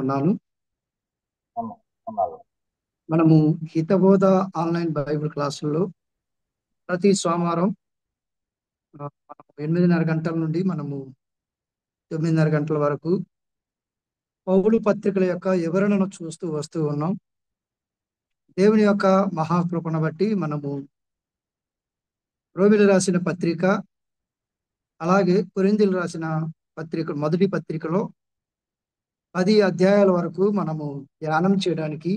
ఉన్నాను. అమ్మ అన్నారు. మనము హితబోధ ఆన్లైన్ బైబిల్ క్లాసుల్లో ప్రతి సోమవారం మనం 8:30 గంటల నుండి మనము 9:30 గంటల వరకు పౌలు పత్రికల యొక్క వివరణను చూస్తూ వస్తూ ఉన్నాం. దేవుని యొక్క మహాకృపను బట్టి మనము రోమిలు రాసిన పత్రిక, అలాగే కొరింథీయులు రాసిన పత్రిక మొదటి పత్రికలో 10 అధ్యాయాల వరకు మనము ధ్యానం చేయడానికి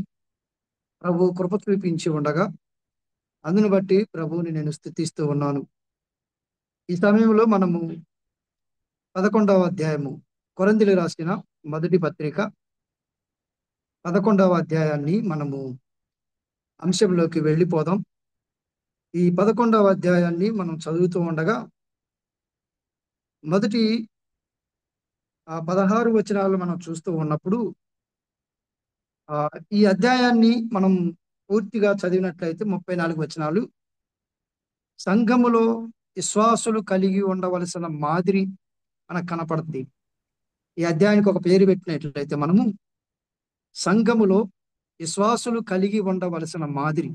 ప్రభు కృప చూపించి ఉండగా, అందును బట్టి ప్రభువుని నేను స్తుతిస్తూ ఉన్నాను. ఈ సమయంలో మనము 11వ అధ్యాయము, కొరింథీయులు రాసిన మొదటి పత్రిక 11వ అధ్యాయాన్ని మనము అంశంలోకి వెళ్ళిపోదాం. ఈ 11వ అధ్యాయాన్ని మనం చదువుతూ ఉండగా మొదటి 16 వచనాలు మనం చూస్తూ ఉన్నప్పుడు ఈ అధ్యాయాన్ని మనం పూర్తిగా చదివినట్లయితే 34 వచనాలు సంఘములో విశ్వాసులు కలిగి ఉండవలసిన మాదిరి మనకు కనపడుతుంది. ఈ అధ్యాయానికి ఒక పేరు పెట్టినట్లయితే మనము సంఘములో విశ్వాసులు కలిగి ఉండవలసిన మాదిరి.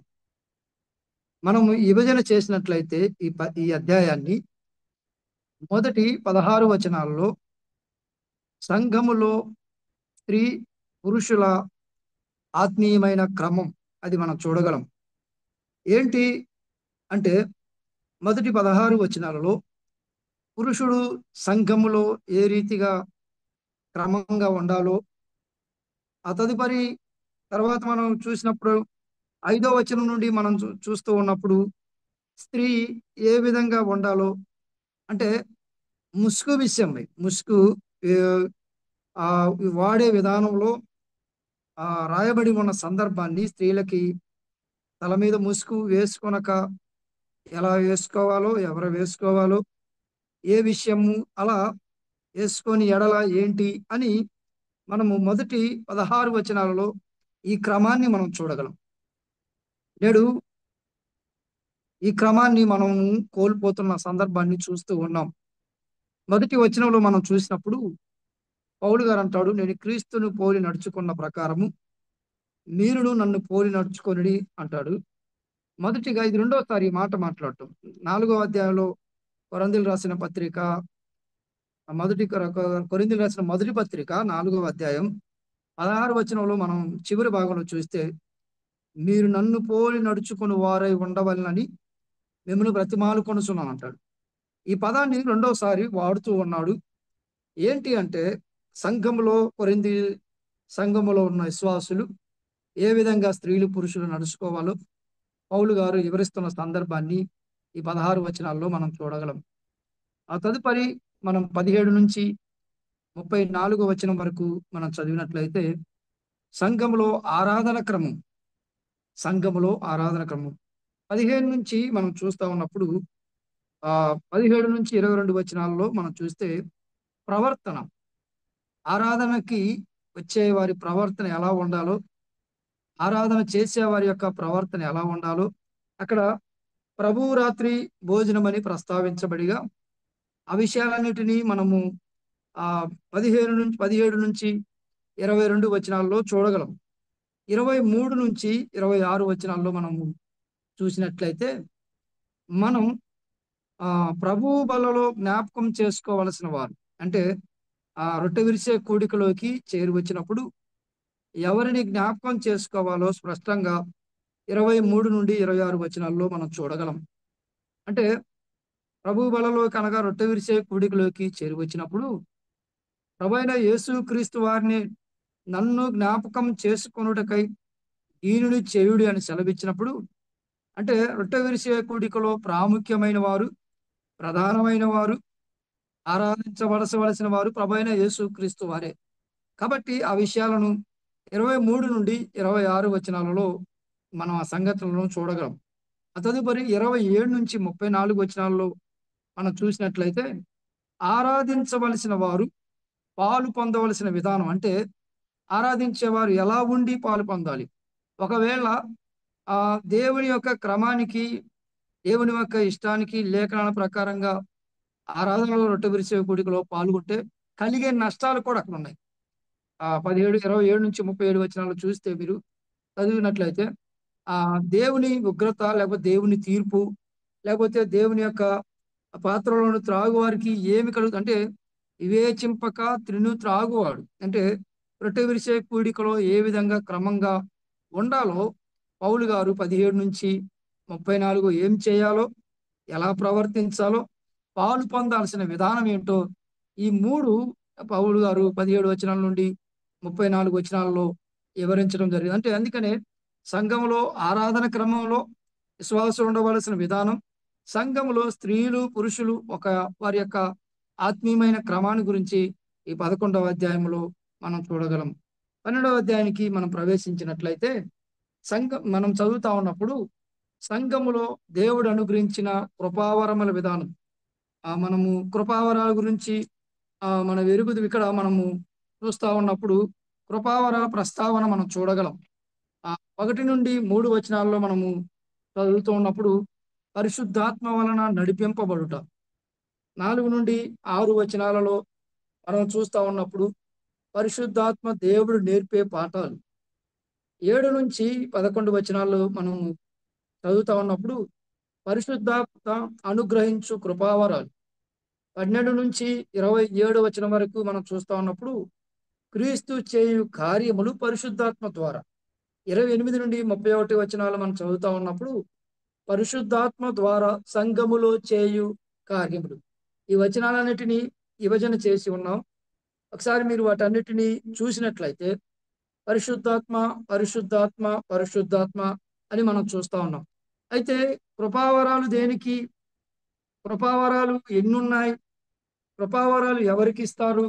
మనము విభజన చేసినట్లయితే ఈ అధ్యాయాన్ని మొదటి 16 వచనాల్లో సంఘములో స్త్రీ పురుషుల ఆత్మీయమైన క్రమం అది మనం చూడగలం. ఏంటి అంటే మొదటి 16 వచనాలలో పురుషుడు సంఘములో ఏ రీతిగా క్రమంగా ఉండాలో, ఆ తదుపరి తర్వాత మనం చూసినప్పుడు 5వ వచనం నుండి మనం చూస్తూ ఉన్నప్పుడు స్త్రీ ఏ విధంగా ఉండాలో, అంటే ముసుగు విషయమై ముసుగు ఆ, వాడే విధానంలో రాయబడి ఉన్న సందర్భాన్ని, స్త్రీలకి తల మీద ముసుగు వేసుకొనక ఎలా వేసుకోవాలో, ఎవరు వేసుకోవాలో, ఏ విషయము అలా వేసుకొని ఎడల ఏంటి అని మనము మొదటి 16 వచనాలలో ఈ క్రమాన్ని మనం చూడగలం. నేడు ఈ క్రమాన్ని మనం కోల్పోతున్న సందర్భాన్ని చూస్తూ ఉన్నాం. మొదటి వచనంలో మనం చూసినప్పుడు పౌలు గారు అంటాడు, నేను క్రీస్తును పోలి నడుచుకున్న ప్రకారము మీరును నన్ను పోలి నడుచుకొనుడి అంటాడు. మొదటిగా ఇది రెండోసారి ఈ మాట మాట్లాడటం. 4వ అధ్యాయంలో కొరింథీయులు రాసిన పత్రిక కొరింథీయులు రాసిన మొదటి పత్రిక 4వ అధ్యాయం 16 వచనంలో మనం చివరి భాగంలో చూస్తే, మీరు నన్ను పోలి నడుచుకుని వారై ఉండవలనని మిమ్మల్ని బ్రతిమాలుకొనుచున్నాను అంటాడు. ఈ పదాన్ని రెండోసారి వాడుతూ ఉన్నాడు. ఏంటి అంటే సంఘములో ఉన్న విశ్వాసులు ఏ విధంగా స్త్రీలు పురుషులు నడుచుకోవాలో పౌలు గారు వివరిస్తున్న సందర్భాన్ని ఈ 16 వచనాల్లో మనం చూడగలం. ఆ తదుపరి మనం 17 నుంచి 34 వచనం వరకు మనం చదివినట్లయితే సంఘములో ఆరాధన క్రమం 15 నుంచి మనం చూస్తా ఉన్నప్పుడు 17 నుంచి 22 వచనాల్లో మనం చూస్తే ప్రవర్తన, ఆరాధనకి వచ్చే వారి ప్రవర్తన ఎలా ఉండాలో, ఆరాధన చేసే వారి యొక్క ప్రవర్తన ఎలా ఉండాలో అక్కడ ప్రభువు రాత్రి భోజనం అని ప్రస్తావించబడిగా ఆ విషయాలన్నిటినీ మనము 17 నుంచి 22 వచనాల్లో చూడగలం. 23 నుంచి 26 వచనాల్లో మనము చూసినట్లయితే మనం ప్రభువు బలలో జ్ఞాపకం చేసుకోవలసిన వారు, అంటే రొట్టె విరిసే కూడికలోకి చేరి వచ్చినప్పుడు ఎవరిని జ్ఞాపకం చేసుకోవాలో స్పష్టంగా 23 నుండి 26 వచనాల్లో మనం చూడగలం. అంటే ప్రభు బలలో కనుక రొట్టె విరిసే కూడికలోకి చేరి వచ్చినప్పుడు ప్రభైన యేసు క్రీస్తు వారిని నన్ను జ్ఞాపకం చేసుకొనుటకై దీనుని చేయుడి అని సెలవిచ్చినప్పుడు, అంటే రొట్టె విరిసే కూడికలో ప్రాముఖ్యమైన వారు, ప్రధానమైన వారు, ఆరాధించవలసిన వారు ప్రభైన యేసు క్రీస్తు వారే. కాబట్టి ఆ విషయాలను 23 నుండి 26 వచనాలలో మనం ఆ సంగతులను చూడగలం. ఆ తదుపరి 27 నుంచి 34 వచనాల్లో మనం చూసినట్లయితే ఆరాధించవలసిన వారు పాలు పొందవలసిన విధానం, అంటే ఆరాధించేవారు ఎలా ఉండి పాలు పొందాలి. ఒకవేళ దేవుని యొక్క క్రమానికి, దేవుని యొక్క ఇష్టానికి, లేఖనాల ప్రకారంగా ఆరాధనలో రొట్టె విరిసే కూడికలో పాల్గొంటే కలిగే నష్టాలు కూడా అక్కడ ఉన్నాయి. 17, 27 నుంచి 37 వచనాలు చూస్తే మీరు చదివినట్లయితే దేవుని ఉగ్రత లేకపోతే దేవుని తీర్పు లేకపోతే దేవుని యొక్క పాత్రలోని త్రాగువారికి ఏమి కలుగుతుంది అంటే వివేచింపక త్రాగువాడు అంటే రొట్టె విరిసే కూడికలో ఏ విధంగా క్రమంగా ఉండాలో పౌలు గారు 17 నుంచి 34 ఏం చేయాలో ఎలా ప్రవర్తించాలో పాలు పొందాల్సిన విధానం ఏంటో ఈ మూడు పౌలు గారు 17 వచనాల నుండి 34 వచనాలలో వివరించడం జరిగింది. అంటే అందుకనే సంఘంలో ఆరాధన క్రమంలో విశ్వాసులు ఉండవలసిన విధానం, సంఘంలో స్త్రీలు పురుషులు వారి యొక్క ఆత్మీయమైన క్రమాన్ని గురించి ఈ 11వ అధ్యాయంలో మనం చూడగలం. 12వ అధ్యాయానికి మనం ప్రవేశించినట్లయితే మనం చదువుతా ఉన్నప్పుడు సంఘములో దేవుడు అనుగ్రహించిన కృపావరముల విధానం, మనము కృపావరాల గురించి మన వెరుగుదు ఇక్కడ మనము చూస్తా ఉన్నప్పుడు కృపావరాల ప్రస్తావన మనం చూడగలం. 1 నుండి 3 వచనాల్లో మనము చదువుతూ ఉన్నప్పుడు పరిశుద్ధాత్మ వలన నడిపింపబడుట, 4 నుండి 6 వచనాలలో మనం చూస్తా ఉన్నప్పుడు పరిశుద్ధాత్మ దేవుడు నేర్పే పాఠాలు, 7 నుంచి 11 వచనాల్లో మనము చదువుతా ఉన్నప్పుడు పరిశుద్ధాత్మ అనుగ్రహించు కృపావరాలు, 12 నుంచి 27 వచనం వరకు మనం చూస్తా ఉన్నప్పుడు క్రీస్తు చేయు కార్యములు పరిశుద్ధాత్మ ద్వారా, 28 నుండి 31 వచనాలు మనం చదువుతా ఉన్నప్పుడు పరిశుద్ధాత్మ ద్వారా సంఘములో చేయు కార్యములు. ఈ వచనాలన్నిటినీ విభజన చేసి ఉన్నాం. ఒకసారి మీరు వాటన్నిటినీ చూసినట్లయితే పరిశుద్ధాత్మ పరిశుద్ధాత్మ పరిశుద్ధాత్మ అని మనం చూస్తా ఉన్నాం. అయితే కృపావరాలు దేనికి, కృపావరాలు ఎన్నున్నాయి, కృపావరాలు ఎవరికి ఇస్తారు,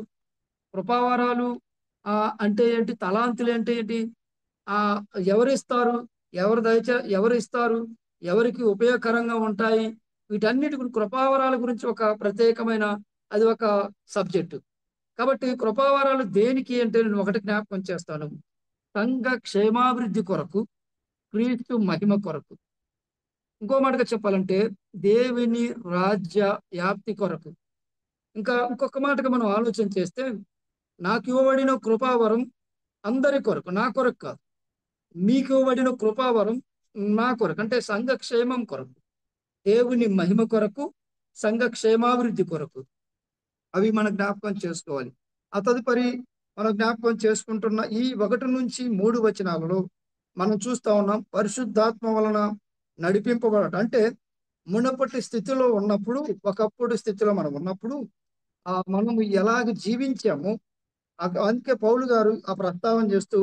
కృపావరాలు అంటే ఏంటి, తలాంతులు అంటే ఏంటి, ఎవరిస్తారు, ఎవరు ఇస్తారు, ఎవరికి ఉపయోగకరంగా ఉంటాయి, వీటన్నిటి కృపావరాల గురించి ఒక ప్రత్యేకమైన అది ఒక సబ్జెక్టు. కాబట్టి కృపావరాలు దేనికి అంటే నేను ఒకటి జ్ఞాపకం చేస్తాను, సంఘ క్షేమాభివృద్ధి కొరకు, క్రీస్తు మహిమ కొరకు. ఇంకో మాటగా చెప్పాలంటే దేవుని రాజ్య వ్యాప్తి కొరకు. ఇంకొక మాటగా మనం ఆలోచన చేస్తే నాకు ఇవ్వబడిన కృపావరం అందరి కొరకు, నా కొరకు కాదు. మీకు ఇవ్వబడిన కృపావరం నా కొరకు, అంటే సంఘ క్షేమం కొరకు, దేవుని మహిమ కొరకు, సంఘ క్షేమాభివృద్ధి కొరకు. అవి మనం జ్ఞాపకం చేసుకోవాలి. తదుపరి మనం జ్ఞాపకం చేసుకుంటున్న ఈ 1 నుంచి 3 వచనాలలో మనం చూస్తా ఉన్నాం పరిశుద్ధాత్మ వలన నడిపింపబడట. అంటే మునుపటి స్థితిలో ఉన్నప్పుడు, ఒకప్పుడు స్థితిలో మనం ఉన్నప్పుడు మనము ఎలాగ జీవించామో అందుకే పౌలు గారు ప్రస్తావన చేస్తూ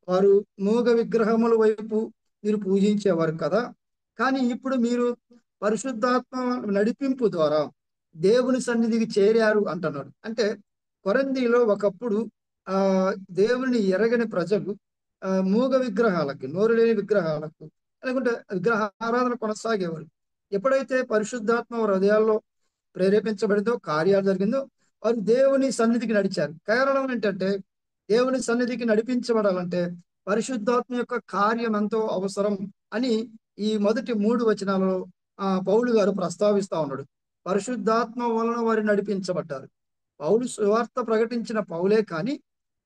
వారు మూగ విగ్రహముల వైపు మీరు పూజించేవారు కదా, కానీ ఇప్పుడు మీరు పరిశుద్ధాత్మ నడిపింపు ద్వారా దేవుని సన్నిధికి చేరారు అంటున్నాడు. అంటే కొరింథీలో ఒకప్పుడు దేవుని ఎరగని ప్రజలు మూగ విగ్రహాలకి, నోరు లేని విగ్రహాలకు లేకుంటే విగ్రహ ఆరాధన కొనసాగేవారు. ఎప్పుడైతే పరిశుద్ధాత్మ వారి హృదయాల్లో ప్రేరేపించబడిందో, కార్యాలు జరిగిందో, వారు దేవుని సన్నిధికి నడిచారు. కారణం ఏంటంటే దేవుని సన్నిధికి నడిపించబడాలంటే పరిశుద్ధాత్మ యొక్క కార్యం ఎంతో అవసరం అని ఈ మొదటి 3 వచనాలలో పౌలు గారు ప్రస్తావిస్తా ఉన్నాడు. పరిశుద్ధాత్మ వలన వారు నడిపించబడ్డారు. పౌలు సువార్త ప్రకటించిన పౌలే కానీ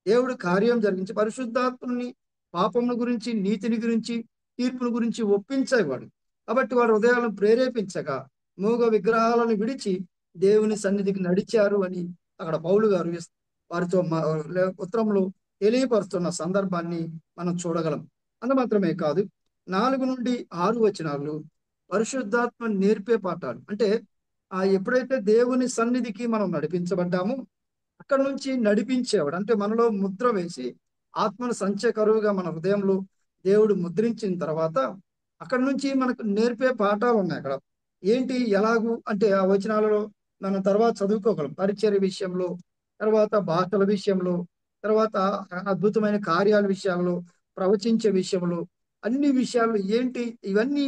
దేవుడు కార్యం జరిగించి పరిశుద్ధాత్మని పాపముల గురించి, నీతిని గురించి, తీర్పుని గురించి ఒప్పించేవాడు. కాబట్టి వారి హృదయాలను ప్రేరేపించగా మూగ విగ్రహాలను విడిచి దేవుని సన్నిధికి నడిచారు అని అక్కడ పౌలు గారు వారితో ఉత్తరంలో తెలియపరుస్తున్న సందర్భాన్ని మనం చూడగలం. అంత మాత్రమే కాదు, 4 నుండి 6 వచనాలు పరిశుద్ధాత్మ నేర్పే పాఠాలు. అంటే ఎప్పుడైతే దేవుని సన్నిధికి మనం నడిపించబడ్డామో అక్కడ నుంచి నడిపించేవాడు, అంటే మనలో ముద్ర వేసి ఆత్మను సంచకరువుగా మన హృదయంలో దేవుడు ముద్రించిన తర్వాత అక్కడ నుంచి మనకు నేర్పే పాఠాలు ఉన్నాయి. అక్కడ ఏంటి, ఎలాగూ అంటే ఆ వచనాలలో మనం తర్వాత చదువుకోగలం. పరిచర్య విషయంలో, తర్వాత భాషల విషయంలో, తర్వాత అద్భుతమైన కార్యాల విషయాల్లో, ప్రవచించే విషయంలో, అన్ని విషయాలు ఏంటి, ఇవన్నీ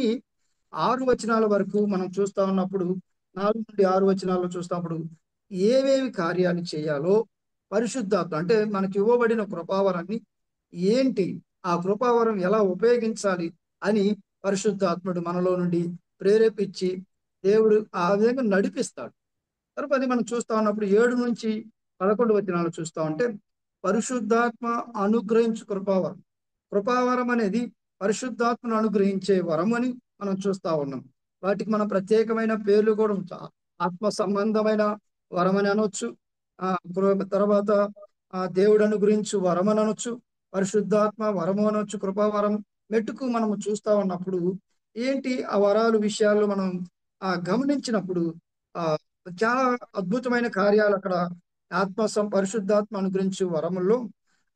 6 వచనాల వరకు మనం చూస్తా ఉన్నప్పుడు, 4 నుండి 6 వచనాల్లో చూస్తున్నప్పుడు ఏవేవి కార్యాలు చేయాలో పరిశుద్ధాత్మ, అంటే మనకి ఇవ్వబడిన కృపావరాన్ని ఏంటి, ఆ కృపావరం ఎలా ఉపయోగించాలి అని పరిశుద్ధాత్ముడు మనలో నుండి ప్రేరేపించి దేవుడు ఆ విధంగా నడిపిస్తాడు. తర్వాత మనం చూస్తా ఉన్నప్పుడు 7 నుంచి 11 వచనాలు చూస్తా ఉంటే పరిశుద్ధాత్మ అనుగ్రహించు కృపావరం. కృపావరం అనేది పరిశుద్ధాత్మను అనుగ్రహించే వరం అని మనం చూస్తా ఉన్నాం. వాటికి మనం ప్రత్యేకమైన పేర్లు కూడా ఉంటా. ఆత్మ సంబంధమైన వరం అని అనొచ్చు. తర్వాత దేవుడు అనుగ్రహించు వరం అని అనొచ్చు. పరిశుద్ధాత్మ వరము అనొచ్చు. కృపావరం మెట్టుకు మనము చూస్తా ఉన్నప్పుడు ఏంటి ఆ వరాలు విషయాలు మనం గమనించినప్పుడు ఆ చాలా అద్భుతమైన కార్యాలు అక్కడ పరిశుద్ధాత్మ అనుగ్రహించు వరముల్లో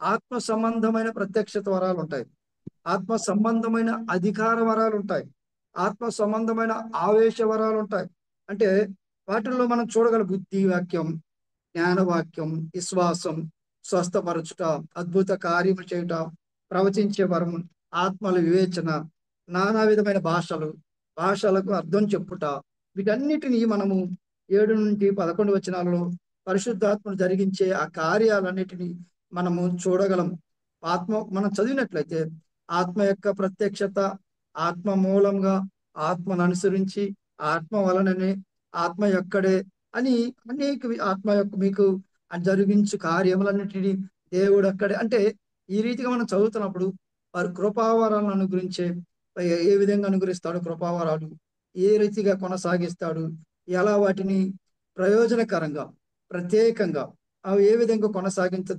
ఆత్మ సంబంధమైన ప్రత్యక్షత వరాలు ఉంటాయి. ఆత్మ సంబంధమైన అధికార వరాలు ఉంటాయి. ఆత్మ సంబంధమైన ఆవేశ వరాలు ఉంటాయి. అంటే వాటిల్లో మనం చూడగల బుద్ధి వాక్యం, జ్ఞానవాక్యం, విశ్వాసం, స్వస్థపరచుట, అద్భుత కార్యములు చేయుట, ప్రవచించే వరం, ఆత్మల వివేచన, నానా విధమైన భాషలు, భాషలకు అర్థం చెప్పుట, వీటన్నిటినీ మనము 7-11 వచనాలలో పరిశుద్ధాత్మను జరిగించే ఆ కార్యాలన్నిటినీ మనము చూడగలం. మనం చదివినట్లయితే ఆత్మ యొక్క ప్రత్యక్షత, ఆత్మ మూలంగా, ఆత్మను అనుసరించి, ఆత్మ వలననే, ఆత్మ యొక్కడే అని ఆత్మ యొక్క మీకు జరిగించు కార్యములన్నిటినీ దేవుడు అక్కడే అంటే ఈ రీతిగా మనం చదువుతున్నప్పుడు వారు కృపావరాలను అనుగ్రహించే ఏ విధంగా అనుగ్రహిస్తాడు కృపావరాలు, ఏ రీతిగా కొనసాగిస్తాడు, ఎలా వాటిని ప్రయోజనకరంగా ప్రత్యేకంగా అవి ఏ విధంగా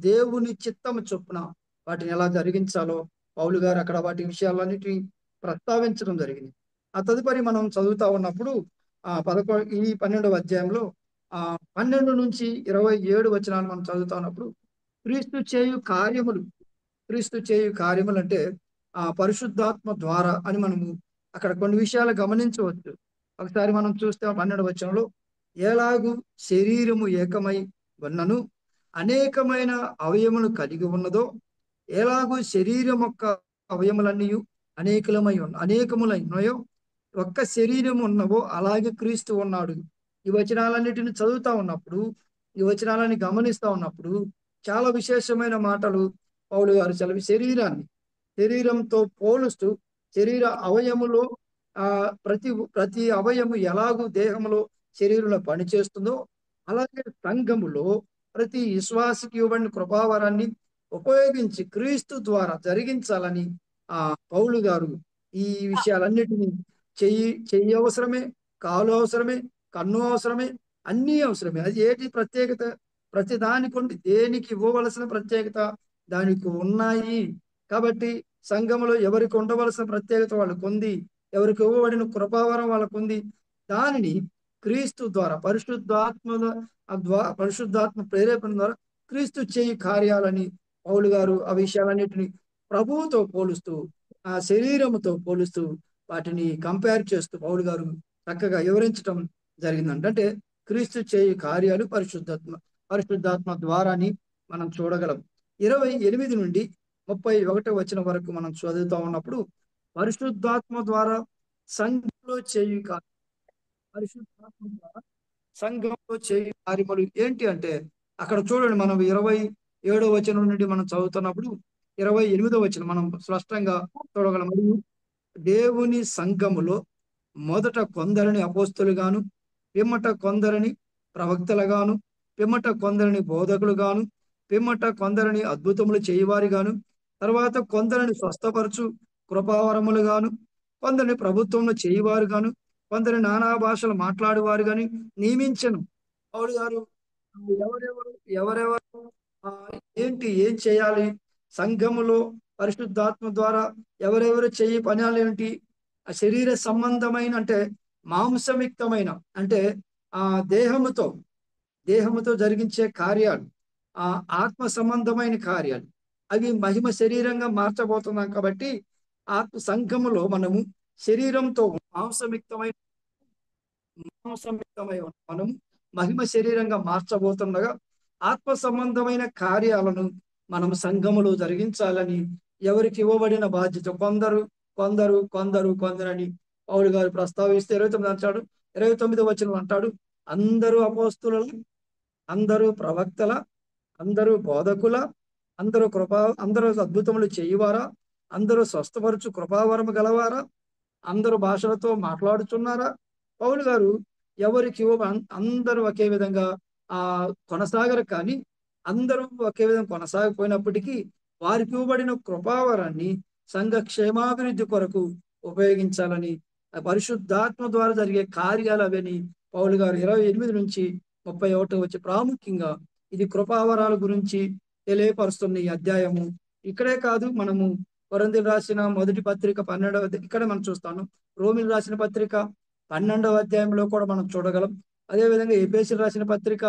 దేవుని చిత్తము చొప్పున వాటిని ఎలా జరిగించాలో పౌలు గారు అక్కడ వాటి విషయాలన్నిటిని ప్రస్తావించడం జరిగింది. ఆ తదుపరి మనం చదువుతా ఉన్నప్పుడు ఈ 12వ అధ్యాయంలో 12-27 వచనాలు మనం చదువుతా ఉన్నప్పుడు క్రీస్తు చేయు కార్యములు క్రీస్తు చేయు కార్యములు అంటే పరిశుద్ధాత్మ ద్వారా అని మనము అక్కడ కొన్ని విషయాలు గమనించవచ్చు. ఒకసారి మనం చూస్తే 12వ వచనంలో ఎలాగు శరీరము ఏకమై ఉన్నను అనేకమైన అవయములు కలిగి ఉన్నదో, ఎలాగూ శరీరం యొక్క అవయములన్నీ అనేకములై ఉన్నాయో, ఒక్క శరీరం ఉన్నవో అలాగే క్రీస్తు ఉన్నాడు. ఈ వచనాలన్నిటిని చదువుతా ఉన్నప్పుడు, ఈ వచనాలని గమనిస్తా ఉన్నప్పుడు చాలా విశేషమైన మాటలు పౌలు గారు శరీరంతో పోలుస్తూ శరీర అవయములో ప్రతి అవయము ఎలాగూ దేహంలో శరీరంలో పనిచేస్తుందో అలాగే సంఘములో ప్రతి విశ్వాసికి ఇవ్వబడిన కృపావరాన్ని ఉపయోగించి క్రీస్తు ద్వారా జరిగించాలని పౌలు గారు ఈ విషయాలన్నిటినీ చెయ్యి అవసరమే, కాలు అవసరమే, కన్ను అవసరమే, అన్నీ అవసరమే. అది ఏంటి ప్రత్యేకత? ప్రతి దానికి దేనికి ఇవ్వవలసిన ప్రత్యేకత దానికి ఉన్నాయి. కాబట్టి సంఘములో ఎవరికి ఉండవలసిన ప్రత్యేకత వాళ్ళకు ఉంది, ఎవరికి ఇవ్వబడిన కృపావరం వాళ్ళకు ఉంది. దానిని క్రీస్తు ద్వారా పరిశుద్ధాత్మ ప్రేరేపణ ద్వారా క్రీస్తు చేయి కార్యాలని పౌలు గారు ఆ విషయాలన్నిటిని ప్రభువుతో పోలుస్తూ శరీరముతో పోలుస్తూ వాటిని కంపేర్ చేస్తూ పౌలు గారు చక్కగా వివరించడం జరిగిందంట. అంటే క్రీస్తు చేయి కార్యాలు పరిశుద్ధాత్మ ద్వారాని మనం చూడగలం. 28-31 వచనం వరకు మనం చదువుతా ఉన్నప్పుడు పరిశుద్ధాత్మ ద్వారా సంఘంలో చేయు పరిశుద్ధాత్మ ద్వారా సంఘంలో చేయు కార్యములు ఏంటి అంటే అక్కడ చూడండి, మనం 27వ వచనం నుండి మనం చదువుతున్నప్పుడు 28వ వచనం మనం స్పష్టంగా చూడగలం. మరియు దేవుని సంఘములో మొదట కొందరిని అపోస్తులుగాను, పిమ్మట కొందరిని ప్రవక్తలుగాను, పిమ్మట కొందరిని బోధకులుగాను, పిమ్మట కొందరిని అద్భుతములు చేయవారిగాను, తర్వాత కొందరిని స్వస్థపరచు కృపావరములుగాను, కొందరిని ప్రభుత్వంలో చేయవారుగాను, కొందరు నానా భాషలు మాట్లాడేవారు గాని నియమించను. పౌలు గారు ఎవరెవరు ఏం చేయాలి సంఘములో పరిశుద్ధాత్మ ద్వారా ఎవరెవరు చేయి పనులు ఏంటి? ఆ శరీర సంబంధమైన అంటే మాంసయుక్తమైన అంటే దేహముతో జరిగించే కార్యాలు, ఆత్మ సంబంధమైన కార్యాలు అవి మహిమ శరీరంగా మార్చబోతున్నాం. కాబట్టి ఆత్మ సంఘములో మనము శరీరంతో మాంసయుక్తమై మనం మహిమ శరీరంగా మార్చబోతుండగా ఆత్మ సంబంధమైన కార్యాలను మనం సంఘములో జరిగించాలని ఎవరికి ఇవ్వబడిన బాధ్యత కొందరని పౌలు గారు ప్రస్తావిస్తే 29 వచనం అంటాడు, అందరూ అపోస్తుల, అందరూ ప్రవక్తల, అందరూ బోధకుల, అందరూ అద్భుతములు చేయువారా, అందరూ స్వస్థపరచు కృపావరము గలవారా, అందరూ భాషలతో మాట్లాడుచున్నారా? పౌలు గారు ఎవరికి అందరూ ఒకే విధంగా కొనసాగరు, కానీ అందరూ ఒకే విధంగా కొనసాగిపోయినప్పటికీ వారికి ఇవ్వబడిన కృపావరాన్ని సంఘ క్షేమాభివృద్ధి కొరకు ఉపయోగించాలని పరిశుద్ధాత్మ ద్వారా జరిగే కార్యాలు అవని పౌలు గారు 28 నుంచి 31 వచ్చి ప్రాముఖ్యంగా ఇది కృపావరాల గురించి తెలియపరుస్తున్న ఈ అధ్యాయము. ఇక్కడే కాదు, మనము కొరింథీయులకు రాసిన మొదటి పత్రిక 12వ ఇక్కడ మనం చూస్తాను. రోమిలకు రాసిన పత్రిక 12వ అధ్యాయంలో కూడా మనం చూడగలం. అదేవిధంగా ఎఫెసీయులకు రాసిన పత్రిక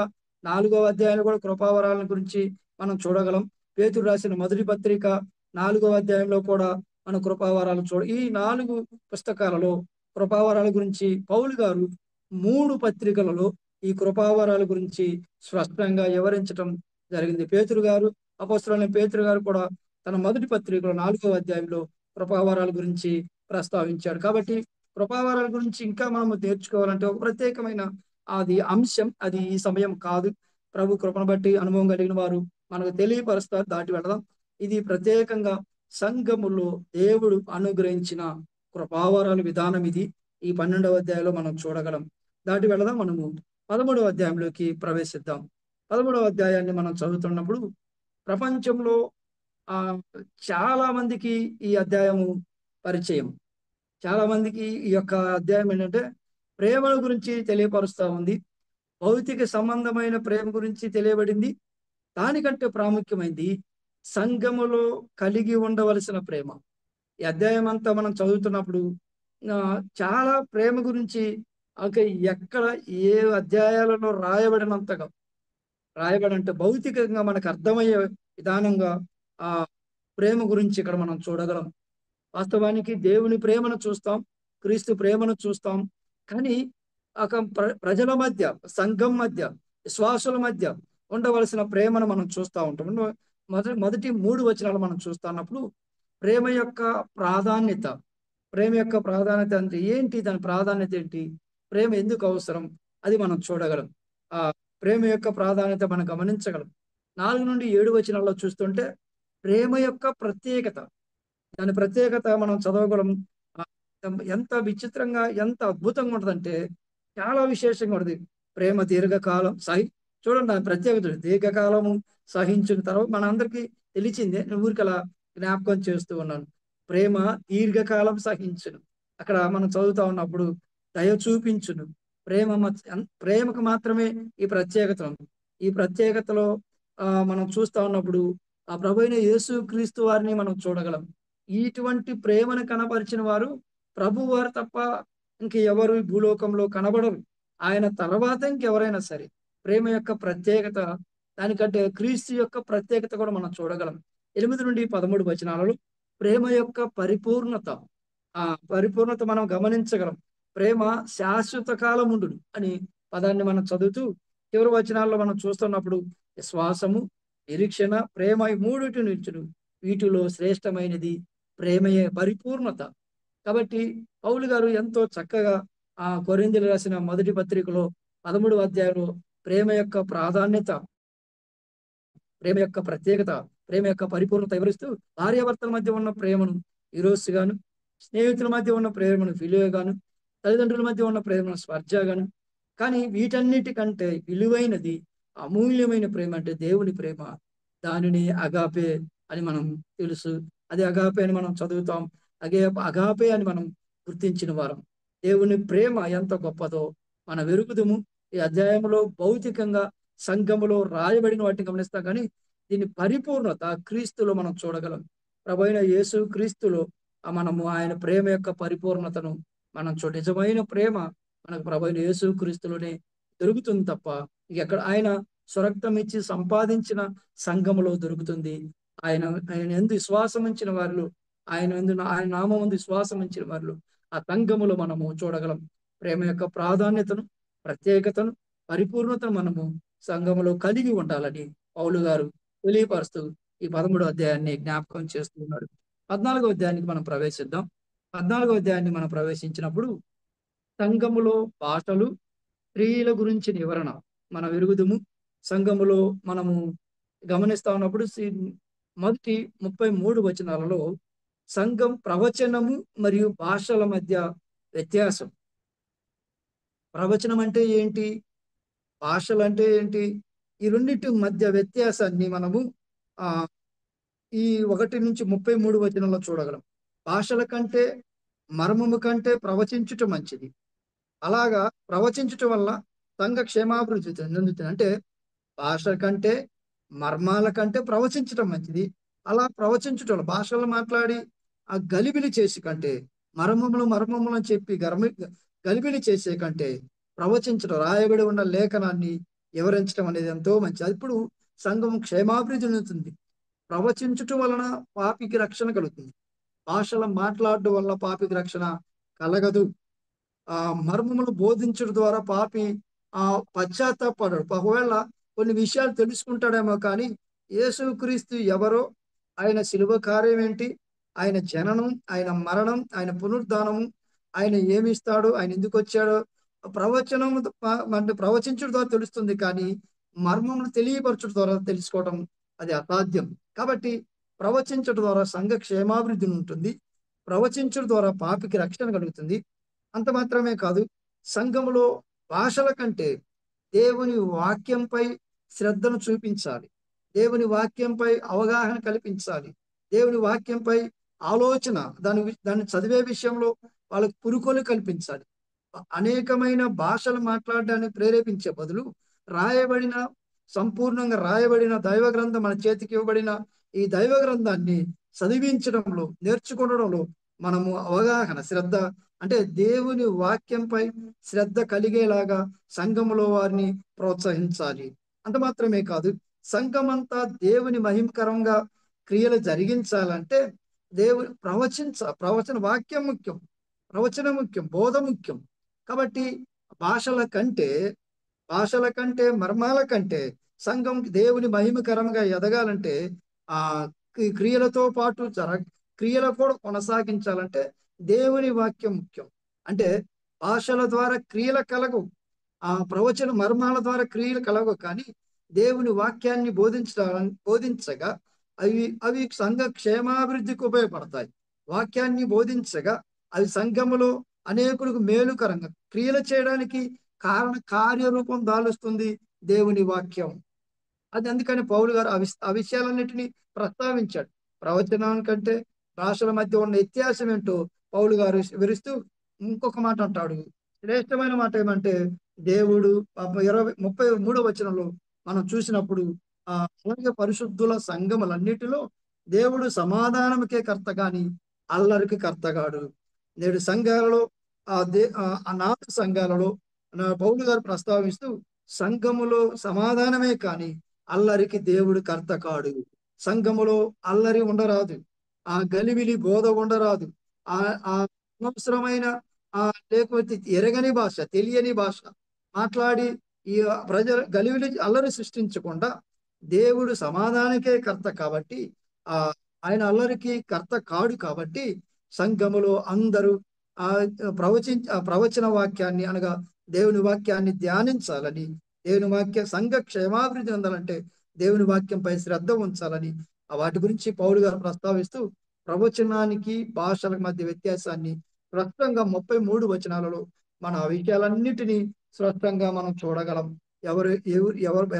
4వ అధ్యాయంలో కూడా కృపావరాల గురించి మనం చూడగలం. పేతురు రాసిన మొదటి పత్రిక 4వ అధ్యాయంలో కూడా మన కృపావరాలు ఈ 4 పుస్తకాలలో కృపావరాల గురించి పౌలు గారు 3 పత్రికలలో ఈ కృపావరాల గురించి స్పష్టంగా వివరించడం జరిగింది. పేతురు గారు, అపొస్తలుడైన పేతురు గారు కూడా తన మొదటి పత్రికలో 4వ అధ్యాయంలో కృపావరాల గురించి ప్రస్తావించాడు. కాబట్టి కృపావరాల గురించి ఇంకా మనము నేర్చుకోవాలంటే ఒక ప్రత్యేకమైన అది అంశం, అది ఈ సమయం కాదు. ప్రభు కృపను బట్టి అనుభవం కలిగిన వారు మనకు తెలియపరుస్తారు. దాటి వెళదాం. ఇది ప్రత్యేకంగా సంఘములో దేవుడు అనుగ్రహించిన కృపావరాల విధానం. ఇది ఈ 12వ అధ్యాయంలో మనం చూడగలం. దాటి వెళదాం. మనము 13వ అధ్యాయంలోకి ప్రవేశిద్దాం. 13వ అధ్యాయాన్ని మనం చదువుతున్నప్పుడు ప్రపంచంలో చాలా మందికి ఈ అధ్యాయము పరిచయం. చాలా మందికి ఈ యొక్క అధ్యాయం ఏంటంటే ప్రేమ గురించి తెలియపరుస్తూ ఉంది. భౌతిక సంబంధమైన ప్రేమ గురించి తెలియబడింది. దానికంటే ప్రాముఖ్యమైనది సంఘములో కలిగి ఉండవలసిన ప్రేమ. ఈ అధ్యాయం అంతా మనం చదువుతున్నప్పుడు చాలా ప్రేమ గురించి ఎక్కడ ఏ అధ్యాయాలలో రాయబడినంతగా రాయబడంటే భౌతికంగా మనకు అర్థమయ్యే విధానంగా ఆ ప్రేమ గురించి ఇక్కడ మనం చూడగలం. వాస్తవానికి దేవుని ప్రేమను చూస్తాం, క్రీస్తు ప్రేమను చూస్తాం. కానీ ఒక ప్రజల మధ్య, సంఘం మధ్య, విశ్వాసుల మధ్య ఉండవలసిన ప్రేమను మనం చూస్తూ ఉంటాం. మొదటి 3 వచనాలు మనం చూస్తున్నప్పుడు ప్రేమ యొక్క ప్రాధాన్యత, ప్రేమ యొక్క ప్రాధాన్యత అంటే ఏంటి, దాని ప్రాధాన్యత ఏంటి, ప్రేమ ఎందుకు అవసరం, అది మనం చూడగలం. ఆ ప్రేమ యొక్క ప్రాధాన్యత మనం గమనించగలం. 4 నుండి 7 వచనాల్లో చూస్తుంటే ప్రేమ యొక్క ప్రత్యేకత, దాని ప్రత్యేకత మనం చదవగలం. ఎంత విచిత్రంగా, ఎంత అద్భుతంగా ఉంటుందంటే చాలా విశేషంగా ఉంటుంది. ప్రేమ దీర్ఘకాలం చూడండి, దాని ప్రత్యేకత దీర్ఘకాలము సహించిన తర్వాత మనందరికీ తెలిసిందే. నేను ఊరికలా జ్ఞాపకం చేస్తూ ఉన్నాను. ప్రేమ దీర్ఘకాలం సహించును. అక్కడ మనం చదువుతా ఉన్నప్పుడు దయ చూపించును. ప్రేమకు మాత్రమే ఈ ప్రత్యేకత ఉంది. ఈ ప్రత్యేకతలో మనం చూస్తా ఉన్నప్పుడు ఆ ప్రభువైన యేసు క్రీస్తు వారిని మనం చూడగలం. ఇటువంటి ప్రేమను కనపరిచిన వారు ప్రభు వారు తప్ప ఇంకెవరు భూలోకంలో కనబడరు. ఆయన తర్వాత ఇంకెవరైనా సరే ప్రేమ యొక్క ప్రత్యేకత, దానికంటే క్రీస్తు యొక్క ప్రత్యేకత కూడా మనం చూడగలం. 8 నుండి 13 వచనాలలో ప్రేమ యొక్క పరిపూర్ణత, పరిపూర్ణత మనం గమనించగలం. ప్రేమ శాశ్వత కాలం ఉండును అని పదాన్ని మనం చదువుతూ చివరి వచనాల్లో మనం చూస్తున్నప్పుడు విశ్వాసము, నిరీక్షణ, ప్రేమ ఈ 3 నిల్చును. వీటిలో శ్రేష్టమైనది ప్రేమయే పరిపూర్ణత. కాబట్టి పౌలు గారు ఎంతో చక్కగా కొరింథీయులకు రాసిన మొదటి పత్రికలో 13వ అధ్యాయంలో ప్రేమ యొక్క ప్రాధాన్యత, ప్రేమ యొక్క ప్రత్యేకత, ప్రేమ యొక్క పరిపూర్ణత వివరిస్తూ భార్యాభర్తల మధ్య ఉన్న ప్రేమను ఈరోజు గాను, స్నేహితుల మధ్య ఉన్న ప్రేమను ఫిలియో గాను, తల్లిదండ్రుల మధ్య ఉన్న ప్రేమను స్పర్జ గాను, కానీ వీటన్నిటికంటే విలువైనది, అమూల్యమైన ప్రేమ అంటే దేవుని ప్రేమ. దానిని అగాపే అని మనం తెలుసు. అది అగాపే అని మనం చదువుతాం. అగాపే అని మనం గుర్తించిన వారం. దేవుని ప్రేమ ఎంత గొప్పదో మన వెరుగుదము. ఈ అధ్యాయంలో భౌతికంగా సంఘములో రాయబడిన వాటిని గమనిస్తాం, కానీ దీని పరిపూర్ణత క్రీస్తులో మనం చూడగలం. ప్రభువైన యేసు క్రీస్తులో మనము ఆయన ప్రేమ యొక్క పరిపూర్ణతను మనం నిజమైన ప్రేమ మనకు ప్రభువైన యేసు క్రీస్తులోనే దొరుకుతుంది తప్ప ఎక్కడ ఆయన స్వరక్తం ఇచ్చి సంపాదించిన సంఘములో దొరుకుతుంది. ఆయన ఎందు విశ్వాసం ఉంచిన వారిలో, ఆయన నామం ముందు విశ్వాసం ఉంచిన వారిలో ఆ సంఘములో మనము చూడగలం. ప్రేమ యొక్క ప్రాధాన్యతను, ప్రత్యేకతను, పరిపూర్ణతను మనము సంఘములో కలిగి ఉండాలని పౌలు గారు తెలియపరుస్తూ ఈ 13వ అధ్యాయాన్ని జ్ఞాపకం చేస్తున్నాడు. 14వ అధ్యాయానికి మనం ప్రవేశిద్దాం. 14వ అధ్యాయాన్ని మనం ప్రవేశించినప్పుడు సంఘములో భాషలు, స్త్రీల గురించి వివరణ మన విరుగుదము. సంఘములో మనము గమనిస్తా ఉన్నప్పుడు మొదటి 33 వచనాలలో సంఘం ప్రవచనము మరియు భాషల మధ్య వ్యత్యాసం. ప్రవచనం అంటే ఏంటి, భాషలు అంటే ఏంటి, ఈ రెండింటి మధ్య వ్యత్యాసాన్ని మనము ఆ ఈ 1-33 వచనంలో చూడగలం. భాషల కంటే, మర్మము కంటే ప్రవచించుట మంచిది. అలాగా ప్రవచించుట వల్ల సంఘ క్షేమాభివృద్ధి చెందుతుంది. అంటే భాష కంటే, మర్మాల కంటే ప్రవచించటం మంచిది. అలా ప్రవచించుటలో భాషలు మాట్లాడి ఆ గలిబిలి చేసి కంటే, మర్మములు అని చెప్పి గలిబిలి చేసే కంటే, ప్రవచించడం రాయబడి ఉన్న లేఖనాన్ని వివరించడం అనేది ఎంతో మంచిది. ఇప్పుడు సంఘం క్షేమాభివృద్ధి చెందుతుంది. ప్రవచించుట వలన పాపికి రక్షణ కలుగుతుంది. భాషలు మాట్లాడడం వల్ల పాపికి రక్షణ కలగదు. మర్మములు బోధించడం ద్వారా పాపి పశ్చాత్తాపడడు. ఒకవేళ కొన్ని విషయాలు తెలుసుకుంటాడేమో కానీ యేసుక్రీస్తు ఎవరో, ఆయన శిలువ కార్యం ఏంటి, ఆయన జననం, ఆయన మరణం, ఆయన పునరుద్ధానము, ఆయన ఏమిస్తాడు, ఆయన ఎందుకు వచ్చాడో ప్రవచనం అంటే ప్రవచించడం ద్వారా తెలుస్తుంది. కానీ మర్మములు తెలియపరచడం ద్వారా తెలుసుకోవడం అది అసాధ్యం. కాబట్టి ప్రవచించడం ద్వారా సంఘ క్షేమాభివృద్ధి ఉంటుంది. ప్రవచించడం ద్వారా పాపికి రక్షణ కలుగుతుంది. అంత మాత్రమే కాదు, సంఘములో భాషల కంటే దేవుని వాక్యంపై శ్రద్ధను చూపించాలి. దేవుని వాక్యంపై అవగాహన కల్పించాలి. దేవుని వాక్యంపై ఆలోచన, దాన్ని చదివే విషయంలో వాళ్ళకు పురుకొలు కల్పించాలి. అనేకమైన భాషలు మాట్లాడడానికి ప్రేరేపించే బదులు రాయబడిన సంపూర్ణంగా రాయబడిన దైవ గ్రంథం మన చేతికి ఇవ్వబడిన ఈ దైవ గ్రంథాన్ని చదివించడంలో, నేర్చుకోవడంలో మనము అవగాహన, శ్రద్ధ, అంటే దేవుని వాక్యంపై శ్రద్ధ కలిగేలాగా సంఘములో వారిని ప్రోత్సహించాలి. అంత మాత్రమే కాదు, సంఘమంతా దేవుని మహిమకరంగా క్రియలు జరిగించాలంటే దేవుని ప్రవచన వాక్యం ముఖ్యం, ప్రవచనం ముఖ్యం, బోధ ముఖ్యం. కాబట్టి భాషల కంటే మర్మాల కంటే సంఘం దేవుని మహిమకరంగా ఎదగాలంటే ఆ క్రియలతో పాటు క్రియలు కూడా కొనసాగించాలంటే దేవుని వాక్యం ముఖ్యం. అంటే భాషల ద్వారా క్రియల కలగవు, ప్రవచన మర్మాల ద్వారా క్రియలు కలగవు. కానీ దేవుని వాక్యాన్ని బోధించగా అవి సంఘ క్షేమాభివృద్ధికి ఉపయోగపడతాయి. వాక్యాన్ని బోధించగా అవి సంఘములో అనేకులకు మేలుకరంగా క్రియలు చేయడానికి కార్యరూపం దాలుస్తుంది దేవుని వాక్యం. అది అందుకని పౌలు గారు ఆ విషయాలన్నిటినీ ప్రస్తావించాడు. ప్రవచనానికంటే భాషల మధ్య ఉన్న వ్యత్యాసం ఏంటో పౌలు గారు వివరిస్తూ ఇంకొక మాట అంటాడు. శ్రేష్టమైన మాట ఏమంటే, దేవుడు 33వ వచనంలో మనం చూసినప్పుడు అలాగే పరిశుద్ధుల సంఘములన్నిటిలో దేవుడు సమాధానముకే కర్త గాని అల్లరికి కర్తగాడు. నేడు సంఘాలలో నాటి సంఘాలలో పౌలు గారు ప్రస్తావిస్తూ సంఘములో సమాధానమే కాని అల్లరికి దేవుడు కర్త కాడు. సంఘములో అల్లరి ఉండరాదు, గలిబిలి బోధ ఉండరాదు, అనవసరమైన లేకపోతే ఎరగని భాష, తెలియని భాష మాట్లాడి ఈ ప్రజల గలిబిలి అల్లరి సృష్టించకుండా దేవుడు సమాధానకే కర్త కాబట్టి ఆయన అల్లరికి కర్త కాడు. కాబట్టి సంఘములో అందరూ ప్రవచన వాక్యాన్ని అనగా దేవుని వాక్యాన్ని ధ్యానించాలని, దేవుని సంఘ క్షేమాభివృద్ధి చెందాలంటే దేవుని వాక్యంపై శ్రద్ధ ఉంచాలని వాటి గురించి పౌలు గారు ప్రస్తావిస్తూ ప్రవచనానికి భాషల మధ్య వ్యత్యాసాన్ని స్పష్టంగా 33 వచనాలలో మన ఆ విషయాలన్నిటినీ స్పష్టంగా మనం చూడగలం.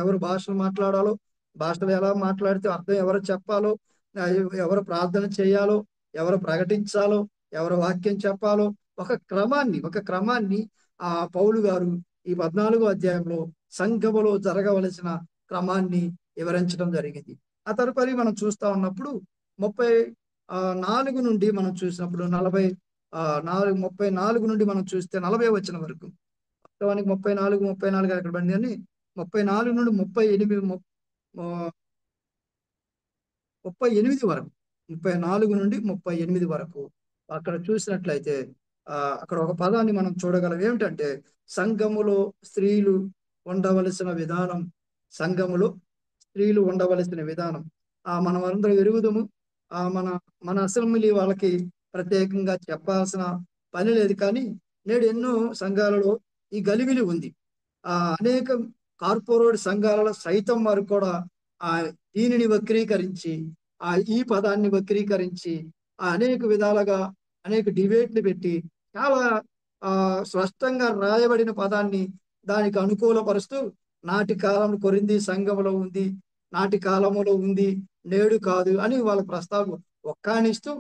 ఎవరు భాషలు మాట్లాడాలో, భాషలు ఎలా మాట్లాడితే అర్థం ఎవరు చెప్పాలో, ఎవరు ప్రార్థన చేయాలో, ఎవరు ప్రకటించాలో, ఎవరు వాక్యం చెప్పాలో ఒక క్రమాన్ని పౌలు గారు ఈ 14వ అధ్యాయంలో సంఘములో జరగవలసిన క్రమాన్ని వివరించడం జరిగింది. ఆ తదుపరి మనం చూస్తా ఉన్నప్పుడు 34 నుండి మనం చూసినప్పుడు 34 నుండి మనం చూస్తే 40 వచనం వరకు, వాస్తవానికి 34 అక్కడ బండి అని 34 నుండి 38 వరకు, 34 నుండి 38 వరకు అక్కడ చూసినట్లయితే అక్కడ ఒక పదాన్ని మనం చూడగలం. ఏమిటంటే సంఘములో స్త్రీలు ఉండవలసిన విధానం. సంఘములో స్త్రీలు ఉండవలసిన విధానం మనం అందరం ఎరుగుదము. మన అసెంబ్లీ వాళ్ళకి ప్రత్యేకంగా చెప్పాల్సిన పని లేదు. కానీ నేడు ఎన్నో సంఘాలలో ఈ గలిబిలి ఉంది. అనేక కార్పొరేట్ సంఘాలలో సైతం వారు కూడా దీనిని వక్రీకరించి, ఈ పదాన్ని వక్రీకరించి అనేక విధాలుగా అనేక డిబేట్లు పెట్టి చాలా స్పష్టంగా రాయబడిన పదాన్ని దానికి అనుకూలపరుస్తూ నాటి కాలం కొరింథీ సంఘములో ఉంది, నాటి కాలములో ఉంది, నేడు కాదు అని వాళ్ళ ప్రస్తావన ఒక్కానిస్తూ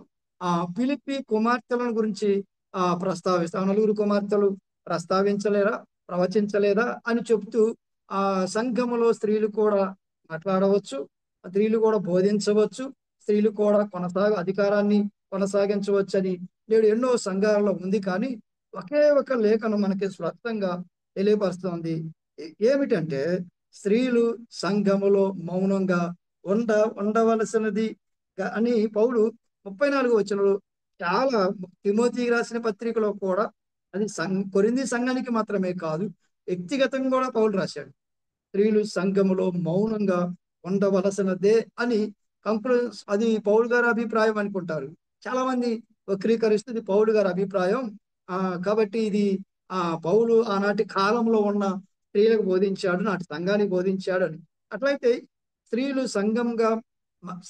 ఫిలిప్పి కుమార్తెలను గురించి ప్రస్తావిస్తారు. నలుగురు కుమార్తెలు ప్రస్తావించలేరా, ప్రవచించలేదా అని చెప్తూ సంఘములో స్త్రీలు కూడా మాట్లాడవచ్చు, స్త్రీలు కూడా బోధించవచ్చు, స్త్రీలు కూడా అధికారాన్ని కొనసాగించవచ్చని నేడు ఎన్నో సంఘాలలో ఉంది. కానీ ఒకే ఒక లేఖనం మనకి స్పష్టంగా తెలియపరుస్తుంది. ఏమిటంటే స్త్రీలు సంఘములో మౌనంగా ఉండ ఉండవలసినది అని పౌలు 34 వచనంలో చాలా, తిమోతికి రాసిన పత్రికలో కూడా, అది కొరింథీ సంఘానికి మాత్రమే కాదు, వ్యక్తిగతంగా కూడా పౌలు రాశాడు. స్త్రీలు సంఘములో మౌనంగా ఉండవలసినదే అని అది పౌలు గారి అభిప్రాయం అనుకుంటారు. చాలా మంది వక్రీకరిస్తుంది పౌలు గారి అభిప్రాయం. కాబట్టి ఇది పౌలు ఆనాటి కాలంలో ఉన్న స్త్రీలకు బోధించాడు, నాటి సంఘానికి బోధించాడు అని. అట్లయితే స్త్రీలు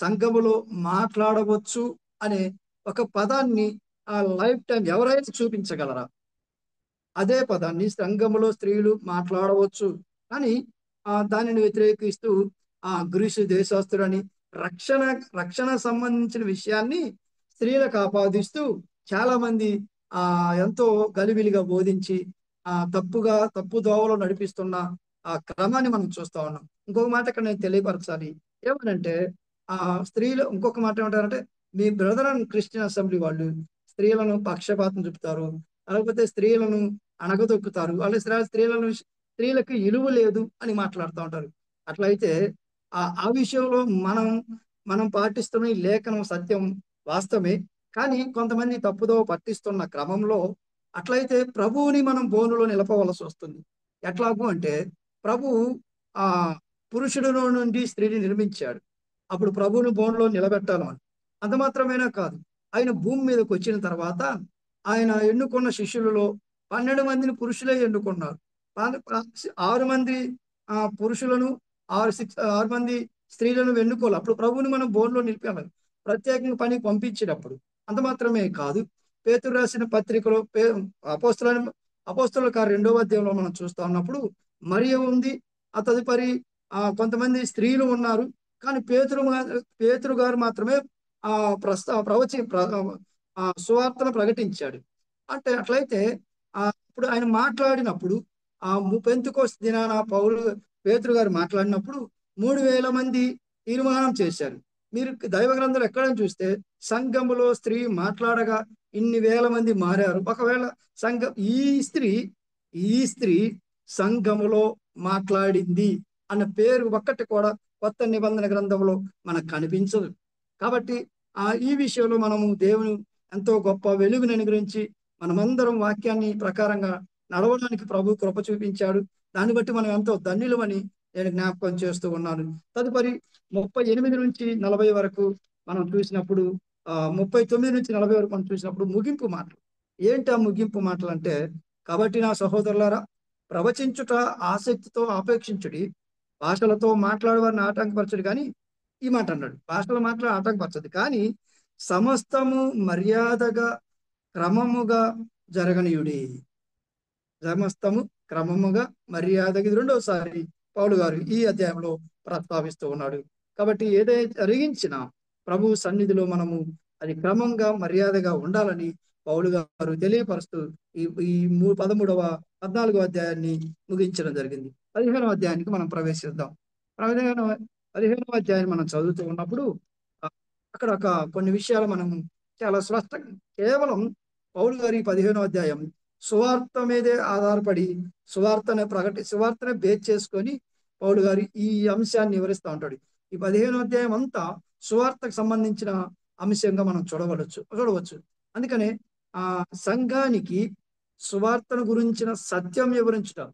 సంఘములో మాట్లాడవచ్చు అనే ఒక పదాన్ని లైఫ్ టైం ఎవరైనా చూపించగలరా? అదే పదాన్ని సంఘములో స్త్రీలు మాట్లాడవచ్చు అని దానిని వ్యతిరేకిస్తూ గ్రీసు దేశస్తుడని రక్షణ సంబంధించిన విషయాన్ని స్త్రీలకు ఆపాదిస్తూ చాలా మంది ఎంతో గలిబిలిగా బోధించి తప్పు దోవలో నడిపిస్తున్న క్రమాన్ని మనం చూస్తా ఉన్నాం. ఇంకొక మాట ఇక్కడ నేను తెలియపరచాలి. ఏమనంటే స్త్రీలు ఇంకొక మాట ఏమంటారంటే, మీ బ్రదర్ అండ్ క్రిస్టియన్ అసెంబ్లీ వాళ్ళు స్త్రీలను పక్షపాతం చూపుతారు, లేకపోతే స్త్రీలను అణగదొక్కుతారు, వాళ్ళు స్త్రీలకు ఇలువ లేదు అని మాట్లాడుతూ ఉంటారు. అట్లయితే ఆ విషయంలో మనం పాటిస్తున్న ఈ లేఖనం సత్యం వాస్తవమే. కానీ కొంతమంది తప్పుదో పట్టిస్తున్న క్రమంలో అట్లయితే ప్రభువుని మనం బోనులో నిలపవలసి వస్తుంది. ఎట్లాగూ అంటే ప్రభువు ఆ పురుషుడిలో నుండి స్త్రీని నిర్మించాడు. అప్పుడు ప్రభువుని బోనులో నిలబెట్టాలి అని. అంత మాత్రమేనా కాదు, ఆయన భూమి మీదకి వచ్చిన తర్వాత ఆయన ఎన్నుకున్న శిష్యులలో 12 మందిని పురుషులే ఎన్నుకున్నారు. 6 మంది పురుషులను 6 మంది స్త్రీలను ఎన్నుకోవాలి. అప్పుడు ప్రభువుని మనం బోన్లో నిలిపాలి, ప్రత్యేకంగా పనికి పంపించేటప్పుడు. అంత మాత్రమే కాదు, పేతురు రాసిన పత్రికలో అపోస్తలుల కార్యం 2వ అధ్యాయంలో మనం చూస్తా ఉన్నప్పుడు మరియ ఉంది, తదుపరి కొంతమంది స్త్రీలు ఉన్నారు. కానీ పేతురు గారు మాత్రమే సువార్తను ప్రకటించాడు. అంటే అట్లయితే ఇప్పుడు ఆయన మాట్లాడినప్పుడు పెంతెకోస్తు దినాన పేతురు గారు మాట్లాడినప్పుడు 3000 మంది తీర్మానం చేశారు. మీరు దైవ గ్రంథాలు ఎక్కడైనా చూస్తే సంఘములో స్త్రీ మాట్లాడగా ఇన్ని వేల మంది మారారు. ఒకవేళ ఈ స్త్రీ సంఘములో మాట్లాడింది అన్న పేరు ఒక్కటి కూడా కొత్త నిబంధన గ్రంథంలో మనకు కనిపించదు. కాబట్టి ఈ విషయంలో మనము దేవుని ఎంతో గొప్ప వెలుగుని అనుగ్రహించి మనమందరం వాక్యాన్ని ప్రకారంగా నడవడానికి ప్రభు కృప చూపించాడు. దాన్ని బట్టి మనం ఎంతో ధన్యులమని నేను జ్ఞాపకం చేస్తూ ఉన్నాను. తదుపరి 38 నుంచి 40 వరకు మనం చూసినప్పుడు 39 నుంచి 40 వరకు మనం చూసినప్పుడు ముగింపు మాటలు. ఏంటి ఆ ముగింపు మాటలు అంటే, కాబట్టి నా సహోదరులారా, ప్రవచించుట ఆసక్తితో ఆపేక్షించుడి, భాషలతో మాట్లాడేవారిని ఆటంకపరచడు. కానీ ఈ మాట అన్నాడు, భాషలో ఆటంకపరచదు, కానీ సమస్తము మర్యాదగా క్రమముగా జరగనీయుడి. సమస్తము క్రమముగా మర్యాదగా, ఇది 2వసారి పౌలు గారు ఈ అధ్యాయంలో ప్రస్తావిస్తూ ఉన్నాడు. కాబట్టి ఏదైతే జరిగించినా ప్రభు సన్నిధిలో మనము అది క్రమంగా మర్యాదగా ఉండాలని పౌలు గారు తెలియపరుస్తూ ఈ 13వ 14వ అధ్యాయాన్ని ముగించడం జరిగింది. 15వ అధ్యాయానికి మనం ప్రవేశిద్దాం. 15వ అధ్యాయాన్ని మనం చదువుతూ ఉన్నప్పుడు అక్కడ కొన్ని విషయాలు మనం చాలా స్పష్టంగా, కేవలం పౌలు గారి 15వ అధ్యాయం సువార్త మీదే ఆధారపడి సువార్తనే బేస్ చేసుకొని పౌలు గారు ఈ అంశాన్ని వివరిస్తూ ఉంటాడు. ఈ 15వ అధ్యాయం అంతా సువార్తకు సంబంధించిన అంశంగా మనం చూడవచ్చు. అందుకనే సంఘానికి సువార్తను గురించిన సత్యం వివరించడం.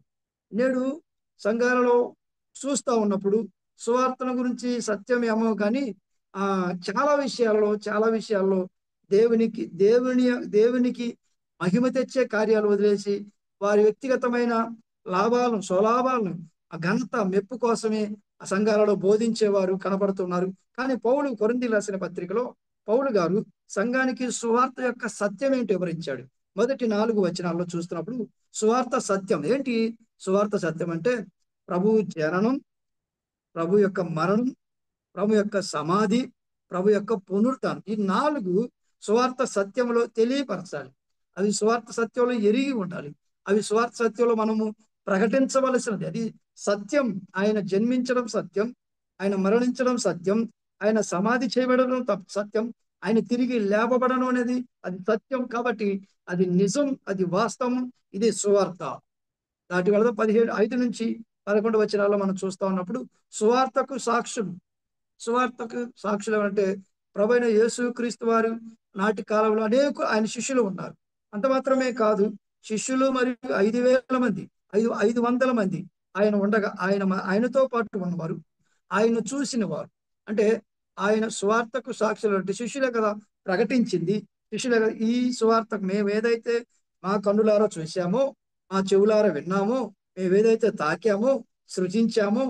నేడు సంఘాలలో చూస్తూ ఉన్నప్పుడు సువార్తను గురించి సత్యం ఏమో కానీ చాలా విషయాల్లో దేవునికి మహిమ తెచ్చే కార్యాలు వదిలేసి వారి వ్యక్తిగతమైన స్వలాభాలను ఘనత మెప్పు కోసమే ఆ సంఘాలలో బోధించేవారు కనపడుతున్నారు. కానీ కొరింథీయులకు రాసిన పత్రికలో పౌలు గారు సంఘానికి సువార్త యొక్క సత్యం ఏంటి వివరించాడు. మొదటి 4 వచనాల్లో చూస్తున్నప్పుడు సువార్త సత్యం ఏంటి? సువార్త సత్యం అంటే ప్రభు జననం, ప్రభు యొక్క మరణం, ప్రభు యొక్క సమాధి, ప్రభు యొక్క పునరుత్థానం, ఈ 4 సువార్త సత్యంలో తెలియపరచాలి. అవి సువార్త సత్యంలో ఎరిగి ఉండాలి. అవి సువార్త సత్యంలో మనము ప్రకటించవలసినది. అది సత్యం. ఆయన జన్మించడం సత్యం, ఆయన మరణించడం సత్యం, ఆయన సమాధి చేయబడడం సత్యం, ఆయన తిరిగి లేపబడడం అనేది అది సత్యం. కాబట్టి అది నిజం, అది వాస్తవం, ఇది సువార్త. దాటి వల్ల 5-11 వచనాల్లో మనం చూస్తా ఉన్నప్పుడు సువార్తకు సాక్షులు. సువార్తకు సాక్షులు ఎవరంటే ప్రభువైన యేసు క్రీస్తు వారు నాటి కాలంలో అనేక ఆయన శిష్యులు ఉన్నారు. అంత మాత్రమే కాదు, శిష్యులు మరియు 5,000 మంది, 500 మంది ఆయన ఉండగా ఆయనతో పాటు ఉన్నవారు, ఆయన చూసిన వారు. అంటే ఆయన సువార్తకు సాక్షులు అంటే శిష్యులే కదా ప్రకటించింది. శిష్యులే కదా ఈ సువార్తకు మేము ఏదైతే మా కన్నులారా చూసామో, మా చెవులారా విన్నామో, మేము ఏదైతే తాకామో, సృజించామో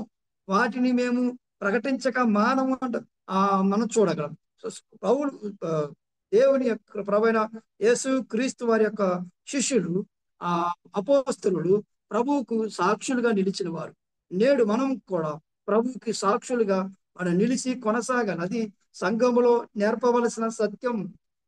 వాటిని మేము ప్రకటించక మానము అంట మనం చూడగలం. పౌలు దేవుని యొక్క ప్రభువైన యేసు క్రీస్తు వారి యొక్క శిష్యులు, ఆ అపోస్తలులు ప్రభువుకు సాక్షులుగా నిలిచిన వారు. నేడు మనం కూడా ప్రభువుకి సాక్షులుగా మనం నిలిచి కొనసాగాలి. అది సంఘములో నేర్పవలసిన సత్యం.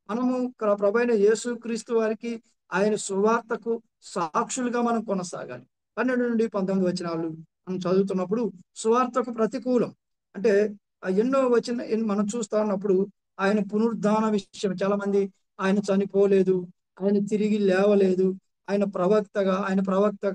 మనము ప్రభువైన యేసు క్రీస్తు వారికి ఆయన సువార్తకు సాక్షులుగా మనం కొనసాగాలి. 12-19 వచనాలు మనం చదువుతున్నప్పుడు సువార్తకు ప్రతికూలం అంటే ఎన్నో మనం చూస్తా ఉన్నప్పుడు ఆయన పునరుద్ధాన విషయం, చాలా మంది ఆయన చనిపోలేదు, ఆయన తిరిగి లేవలేదు, ఆయన ప్రవక్త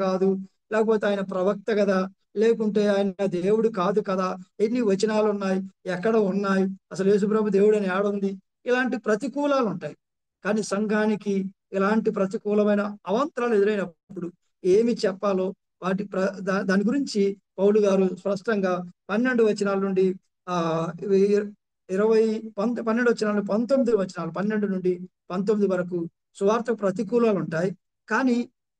కాదు, లేకపోతే ఆయన ప్రవక్త కదా, లేకుంటే ఆయన దేవుడు కాదు కదా, ఎన్ని వచనాలు ఉన్నాయి, ఎక్కడ ఉన్నాయి, అసలు యేసుప్రభు దేవుడు అని ఏడుంది, ఇలాంటి ప్రతికూలాలు ఉంటాయి. కానీ సంఘానికి ఇలాంటి ప్రతికూలమైన అవాంతరాలు ఎదురైనప్పుడు ఏమి చెప్పాలో దాని గురించి పౌలు గారు స్పష్టంగా 12 వచనాల నుండి 12 వచనాలు 19 వచనాలు 12-19 వరకు సువార్త ప్రతికూలాలు ఉంటాయి. కానీ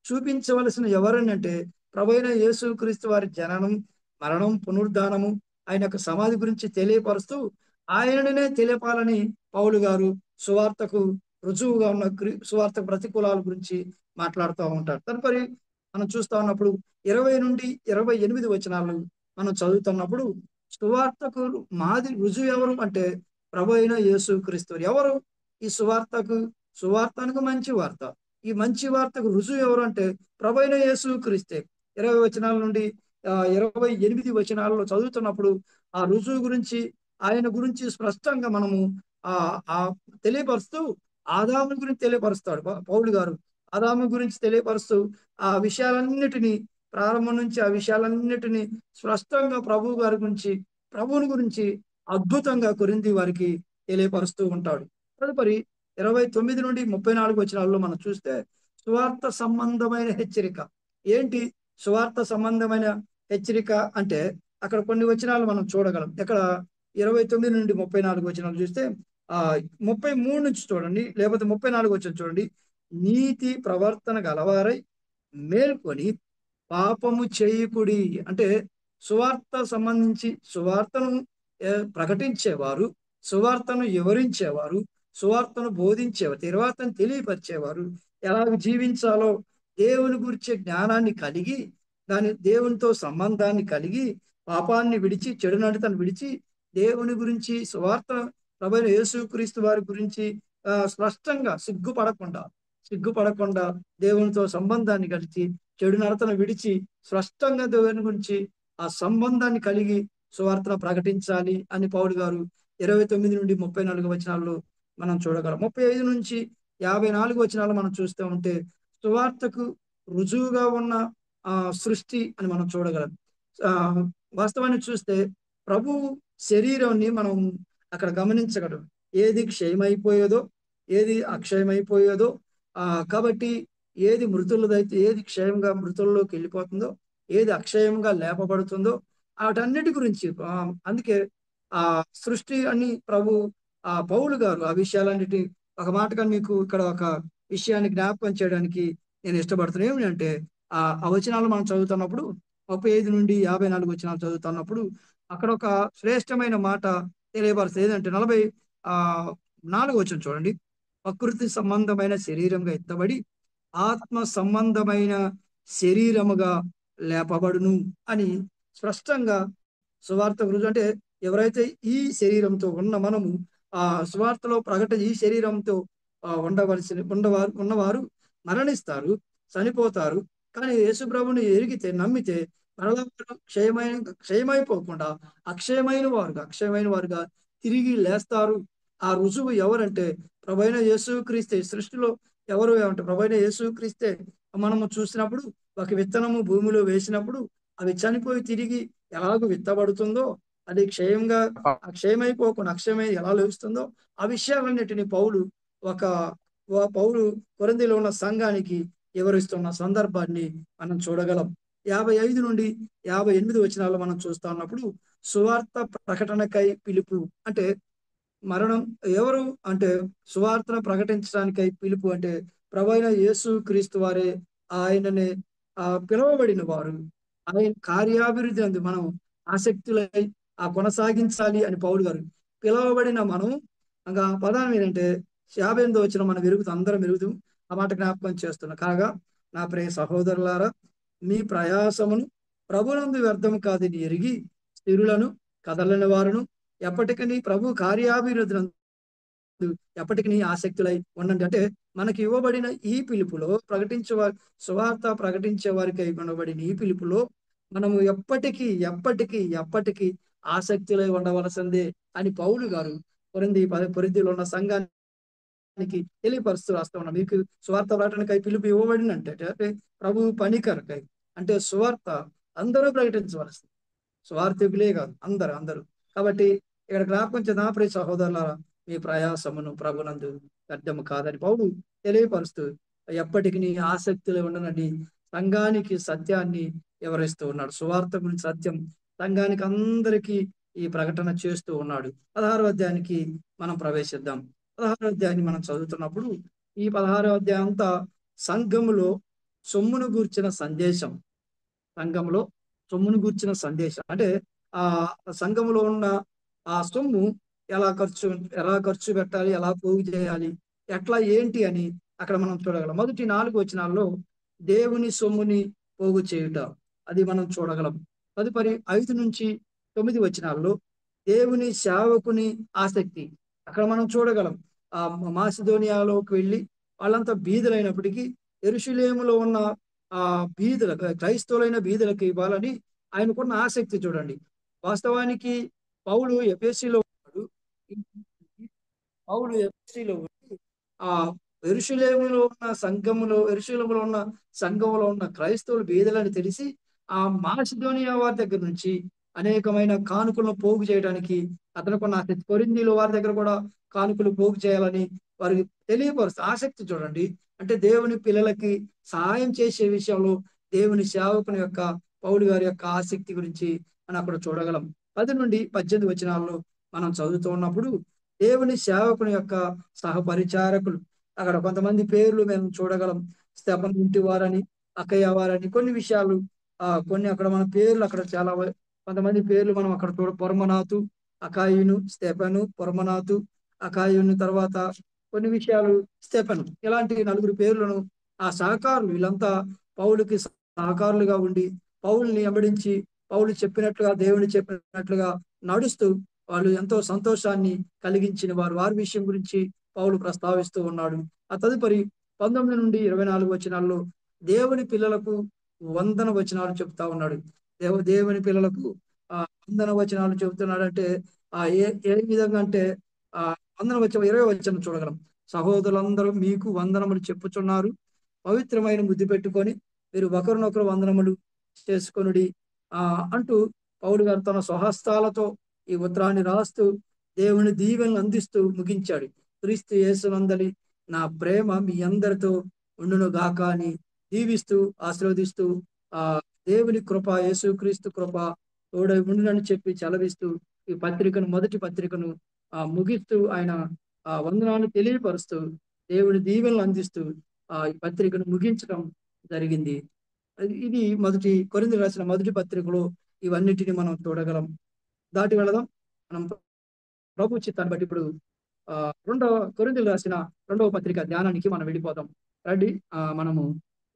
చూపించవలసిన ఎవరని అంటే ప్రభువైన యేసు క్రీస్తు వారి జననం, మరణం, పునరుద్ధానము, ఆయన యొక్క సమాధి గురించి తెలియపరుస్తూ ఆయననే తెలియపాలని పౌలు గారు సువార్తకు రుజువుగా ఉన్న సువార్త ప్రతికూలాల గురించి మాట్లాడుతూ ఉంటారు. తదుపరి మనం చూస్తా ఉన్నప్పుడు 20-28 వచనాలు మనం చదువుతున్నప్పుడు సువార్తకు మాది రుజువు ఎవరు అంటే ప్రభువైన యేసు క్రీస్తు. ఎవరు ఈ సువార్తకు మంచి వార్త, ఈ మంచి వార్తకు రుజువు ఎవరు అంటే ప్రభువైన యేసు క్రీస్తే. 20 వచనాల నుండి 28 వచనాలలో చదువుతున్నప్పుడు ఆ రుజువు గురించి, ఆయన గురించి స్పష్టంగా మనము ఆ తెలియపరుస్తూ ఆదాము గురించి తెలియపరుస్తాడు పౌలు గారు. ఆదాము గురించి తెలియపరుస్తూ ఆ విషయాలన్నిటినీ ప్రారంభం నుంచి ఆ విషయాలన్నిటినీ స్పష్టంగా ప్రభువుని గురించి అద్భుతంగా కొరింథీ వారికి తెలియపరుస్తూ ఉంటాడు. తదుపరి 29-34 వచనాల్లో మనం చూస్తే సువార్త సంబంధమైన హెచ్చరిక. ఏంటి సువార్త సంబంధమైన హెచ్చరిక అంటే అక్కడ కొన్ని వచనాలు మనం చూడగలం. ఇక్కడ 29-34 వచనాలు చూస్తే 33 నుంచి చూడండి, లేకపోతే 34 వచనం చూడండి. నీతి ప్రవర్తన గలవారై మేల్కొని పాపము చేయకుడి అంటే సువార్త సంబంధించి సువార్తను ప్రకటించేవారు, సువార్తను వివరించేవారు, సువార్తను బోధించేవారు, తిరువార్తను తెలియపరిచేవారు ఎలా జీవించాలో దేవుని గురించే జ్ఞానాన్ని కలిగి, దేవునితో సంబంధాన్ని కలిగి, పాపాన్ని విడిచి, చెడు నడతను విడిచి, దేవుని గురించి సువార్త ప్రభువైన యేసుక్రీస్తు వారి గురించి స్పష్టంగా సిగ్గుపడకుండా దేవునితో సంబంధాన్ని కలిసి, చెడు నడతను విడిచి స్పష్టంగా దేవుని గురించి ఆ సంబంధాన్ని కలిగి సువార్తను ప్రకటించాలి అని పౌలు గారు 29-34 వచనాల్లో మనం చూడగలం. 35-54 వచనాలు మనం చూస్తూ ఉంటే సువార్తకు రుజువుగా ఉన్న సృష్టి అని మనం చూడగలం. వాస్తవాన్ని చూస్తే ప్రభు శరీరాన్ని మనం అక్కడ గమనించగలం. ఏది క్షయమైపోయేదో, ఏది అక్షయమైపోయేదో, కాబట్టి ఏది మృతులదైతే, ఏది క్షయంగా మృతుల్లోకి వెళ్ళిపోతుందో, ఏది అక్షయంగా లేపబడుతుందో వాటన్నిటి గురించి అందుకే ఆ సృష్టి అని పౌలు గారు ఆ విషయాలన్నిటి ఒక మాటగా మీకు ఇక్కడ ఒక విషయాన్ని జ్ఞాపకం చేయడానికి నేను ఇష్టపడుతున్నాను. ఏమిటంటే ఆ వచనాలు మనం చదువుతున్నప్పుడు 35-54 వచనాలు చదువుతున్నప్పుడు అక్కడ ఒక శ్రేష్టమైన మాట తెలియపరుస్తుంది. ఏదంటే 44 వచనం చూడండి. ప్రకృతి సంబంధమైన శరీరంగా ఎత్తబడి ఆత్మ సంబంధమైన శరీరముగా లేపబడును అని స్పష్టంగా సువార్త గురించి, అంటే ఎవరైతే ఈ శరీరంతో ఉన్న మనము ఆ సువార్తలో ఈ శరీరంతో ఉన్నవారు మరణిస్తారు, చనిపోతారు. కానీ యేసు ప్రభుని ఎరిగితే, నమ్మితే మరలా వారు క్షయమైపోకుండా అక్షయమైన వారుగా తిరిగి లేస్తారు. ఆ రుజువు ఎవరంటే ప్రభైన యేసు క్రీస్తే. సృష్టిలో ఎవరు అంటే ప్రభైన యేసు క్రీస్తే. మనము చూసినప్పుడు ఒక విత్తనము భూమిలో వేసినప్పుడు అవి చనిపోయి తిరిగి ఎలాగో విత్తబడుతుందో, అది క్షయమైపోకుండా అక్షయమై ఎలా లేస్తుందో, ఆ విషయాలన్నిటిని ఒక పౌలు కొరింథీలో ఉన్న సంఘానికి వివరిస్తున్న సందర్భాన్ని మనం చూడగలం. 55 నుండి 58 వచనాల్లో మనం చూస్తా ఉన్నప్పుడు సువార్త ప్రకటనకై పిలుపు అంటే మరణం ఎవరు అంటే సువార్తను ప్రకటించడానికై పిలుపు అంటే ప్రభువైన యేసు క్రీస్తు వారే. ఆయననే పిలువబడిన వారు. ఆయన కార్యాభివృద్ధి అందు మనం ఆసక్తులై కొనసాగించాలి అని పౌలు గారు. పిలువబడిన మనం ఇంకా పదానం ఏంటంటే 58 వచ్చిన మనం అందరం ఎరుగుతాం. ఆ మాట జ్ఞాపకం చేస్తున్నా. కాగా నా ప్రియ సహోదరులారా, మీ ప్రయాసమును ప్రభునందు వ్యర్థం కాదని ఎరిగి స్థిరులను కదలని వారును ఎప్పటికీ ప్రభు కార్యాభివృద్ధి ఎప్పటికీ ఆసక్తులై ఉండండి. అంటే మనకి ఇవ్వబడిన ఈ పిలుపులో సువార్త ప్రకటించే వారికి ఇవ్వబడిన ఈ పిలుపులో మనము ఎప్పటికీ ఆసక్తులై ఉండవలసిందే అని పౌలు గారు కొరింథీలో ఉన్న సంఘానికి తెలియపరుస్తూ రాస్తూ ఉన్నాం. మీకు సువార్త ప్రకటనకై పిలుపు ఇవ్వబడినంటే అంటే ప్రభు పనికరకై, అంటే సువార్త అందరూ ప్రకటించవలసింది, స్వార్థకులే కాదు, అందరూ. కాబట్టి ఇక్కడ జ్ఞాపకం నా ప్రియ సహోదరులారా, మీ ప్రయాసమును ప్రభునందు వ్యర్థము కాదని పౌలు తెలియపరుస్తూ ఎప్పటికీ ఆసక్తిలో ఉండనని సంఘానికి సత్యాన్ని వివరిస్తూ ఉన్నాడు. సువార్త గురించి సత్యం సంఘానికి అందరికీ ఈ ప్రకటన చేస్తూ ఉన్నాడు. 16వ అధ్యాయానికి మనం ప్రవేశిద్దాం. 16వ అధ్యాయాన్ని మనం చదువుతున్నప్పుడు ఈ 16వ అధ్యాయం అంతా సంఘములో సొమ్మును గూర్చిన సందేశం. సంఘంలో సొమ్మును గూర్చిన సందేశం అంటే ఆ సంఘములో ఉన్న ఆ సొమ్ము ఎలా ఖర్చు పెట్టాలి, ఎలా పోగు చేయాలి, ఎట్లా ఏంటి అని అక్కడ మనం చూడగలం. మొదటి 4 వచనాల్లో దేవుని సొమ్ముని పోగు చేయుట అది మనం చూడగలం. తదుపరి 5 నుంచి 9 వచనాల్లో దేవుని సేవకుని ఆసక్తి అక్కడ మనం చూడగలం. ఆ మాసిదోనియాలోకి వెళ్ళి వాళ్ళంతా బీదలైనప్పటికీ యెరూషలేములో ఉన్న ఆ క్రైస్తవులైన బీదలకు ఇవ్వాలని ఆయనకున్న ఆసక్తి చూడండి. వాస్తవానికి పౌలు ఎఫెసీలో ఉన్నాడు. ఆ యెరూషలేములో ఉన్న సంఘంలో ఉన్న క్రైస్తవులు బీదలని తెలిసి ఆ మాసిదోనియా వారి దగ్గర నుంచి అనేకమైన కానుకలను పోగు చేయడానికి అతనుకున్న ఆసక్తి. కొరింథీలో వారి దగ్గర కూడా కానుకలు పోగు చేయాలని వారికి తెలియపరుస్తూ ఆసక్తి చూడండి. అంటే దేవుని పిల్లలకి సహాయం చేసే విషయంలో దేవుని సేవకుని యొక్క పౌలు గారి యొక్క ఆసక్తి గురించి మనం అక్కడ చూడగలం. 10 నుండి 18 వచనాల్లో మనం చదువుతూ ఉన్నప్పుడు దేవుని సేవకుని యొక్క సహపరిచారకులు అక్కడ కొంతమంది పేర్లు మేము చూడగలం. స్తెఫను ఇంటి వారని, అక్కయ్య వారని కొన్ని విషయాలు కొన్ని అక్కడ మన పేర్లు అక్కడ చాలా కొంతమంది పేర్లు మనం అక్కడ పొర్మనాతు, అకాయును, స్తెఫను, పొర్మనాతు, అకాయును, తర్వాత కొన్ని విషయాలు స్తెఫను, ఇలాంటి 4 పేర్లను ఆ సహకారులు వీళ్ళంతా పౌలుకి సహకారులుగా ఉండి పౌలుని వెంబడించి పౌలు చెప్పినట్లుగా దేవుని చెప్పినట్లుగా నడుస్తూ వాళ్ళు ఎంతో సంతోషాన్ని కలిగించిన వారి విషయం గురించి పౌలు ప్రస్తావిస్తూ ఉన్నాడు. ఆ తదుపరి 19 నుండి 24 వచనాల్లో దేవుని పిల్లలకు వందన వచనాలు చెప్తా ఉన్నాడు. దేవుని పిల్లలకు వందన వచనాలు చెబుతున్నాడంటే ఏ విధంగా అంటే వందన వచనం 20 వచనం చూడగలం. సహోదరులందరూ మీకు వందనములు చెప్పుచున్నారు, పవిత్రమైన బుద్ధి పెట్టుకొని మీరు ఒకరినొకరు వందనములు చేసుకొనుడి అంటూ పౌలు గారు తన స్వహస్తాలతో ఈ ఉత్తరాన్ని రాస్తూ దేవుని దీవెనలు అందిస్తూ ముగించాడు. క్రీస్తు యేసునందలి నా ప్రేమ మీ అందరితో ఉండును గాక అని దీవిస్తూ ఆశీర్వదిస్తూ దేవుని కృప, యేసు క్రీస్తు కృప తోడై ఉండునని చెప్పి చలవిస్తూ ఈ మొదటి పత్రికను ముగిస్తూ ఆయన వందనాన్ని తెలియపరుస్తూ దేవుని దీవెనలు అందిస్తూ ఈ పత్రికను ముగించడం జరిగింది. ఇది కొరింథీయులకు రాసిన మొదటి పత్రికలో ఇవన్నిటిని మనం చూడగలం. దాటి వెళదాం. మనం ప్రభు చిత్తాన్ని బట్టి ఇప్పుడు కొరింథీయులకు రాసిన 2వ పత్రిక ధ్యానానికి మనం వెళ్ళిపోదాం. రండి. మనము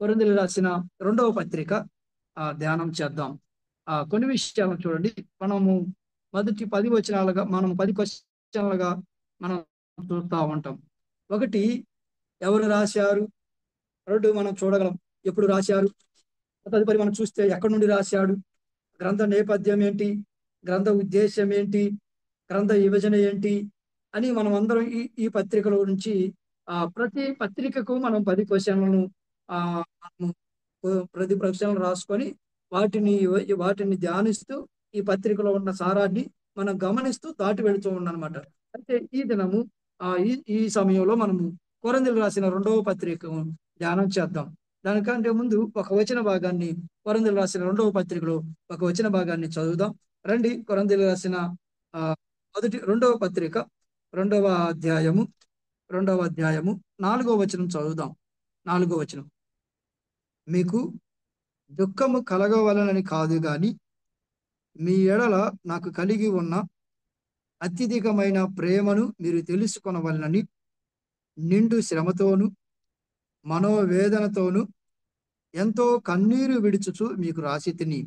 కొరింథీయులకు రాసిన 2వ పత్రిక ధ్యానం చేద్దాం. కొన్ని విషయాలను చూడండి. మనము మొదటి 10 వచనాలుగా మనం 10 క్వెషన్లుగా మనం చూస్తా ఉంటాం. ఒకటి, ఎవరు రాశారు? 2 మనం చూడగలం. ఎప్పుడు రాశారు? తదుపరి మనం చూస్తే ఎక్కడి నుండి రాశాడు? గ్రంథ నేపథ్యం ఏంటి? గ్రంథ ఉద్దేశ్యం ఏంటి? గ్రంథ విభజన ఏంటి? అని మనం అందరం ఈ ఈ పత్రికలో నుంచి ప్రతి పత్రికకు మనం 10 క్వెషన్లను మనము ప్రతి ప్రశ్నలు రాసుకొని వాటిని ధ్యానిస్తూ ఈ పత్రికలో ఉన్న సారాన్ని మనం గమనిస్తూ దాటి వెళుతూ ఉన్నానమాట. అయితే ఈ దినము ఈ సమయంలో మనము కొరింథీయులకు రాసిన 2వ పత్రిక ధ్యానం చేద్దాం. దానికంటే ముందు ఒక వచన భాగాన్ని కొరింథీయులకు రాసిన 2వ పత్రికలో ఒక వచన భాగాన్ని చదువుదాం. రండి, కొరింథీయులకు రాసిన ఆ, 2వ పత్రిక 2వ అధ్యాయము 4వ వచనం చదువుదాం. 4వ వచనం. మీకు దుఃఖము కలగవలనని కాదు గాని మీ ఎడల నాకు కలిగి ఉన్న అత్యధికమైన ప్రేమను మీరు తెలుసుకొనవలనని నిండు శ్రమతోను మనోవేదనతోను ఎంతో కన్నీరు విడుచుచు మీకు రాసి తిని.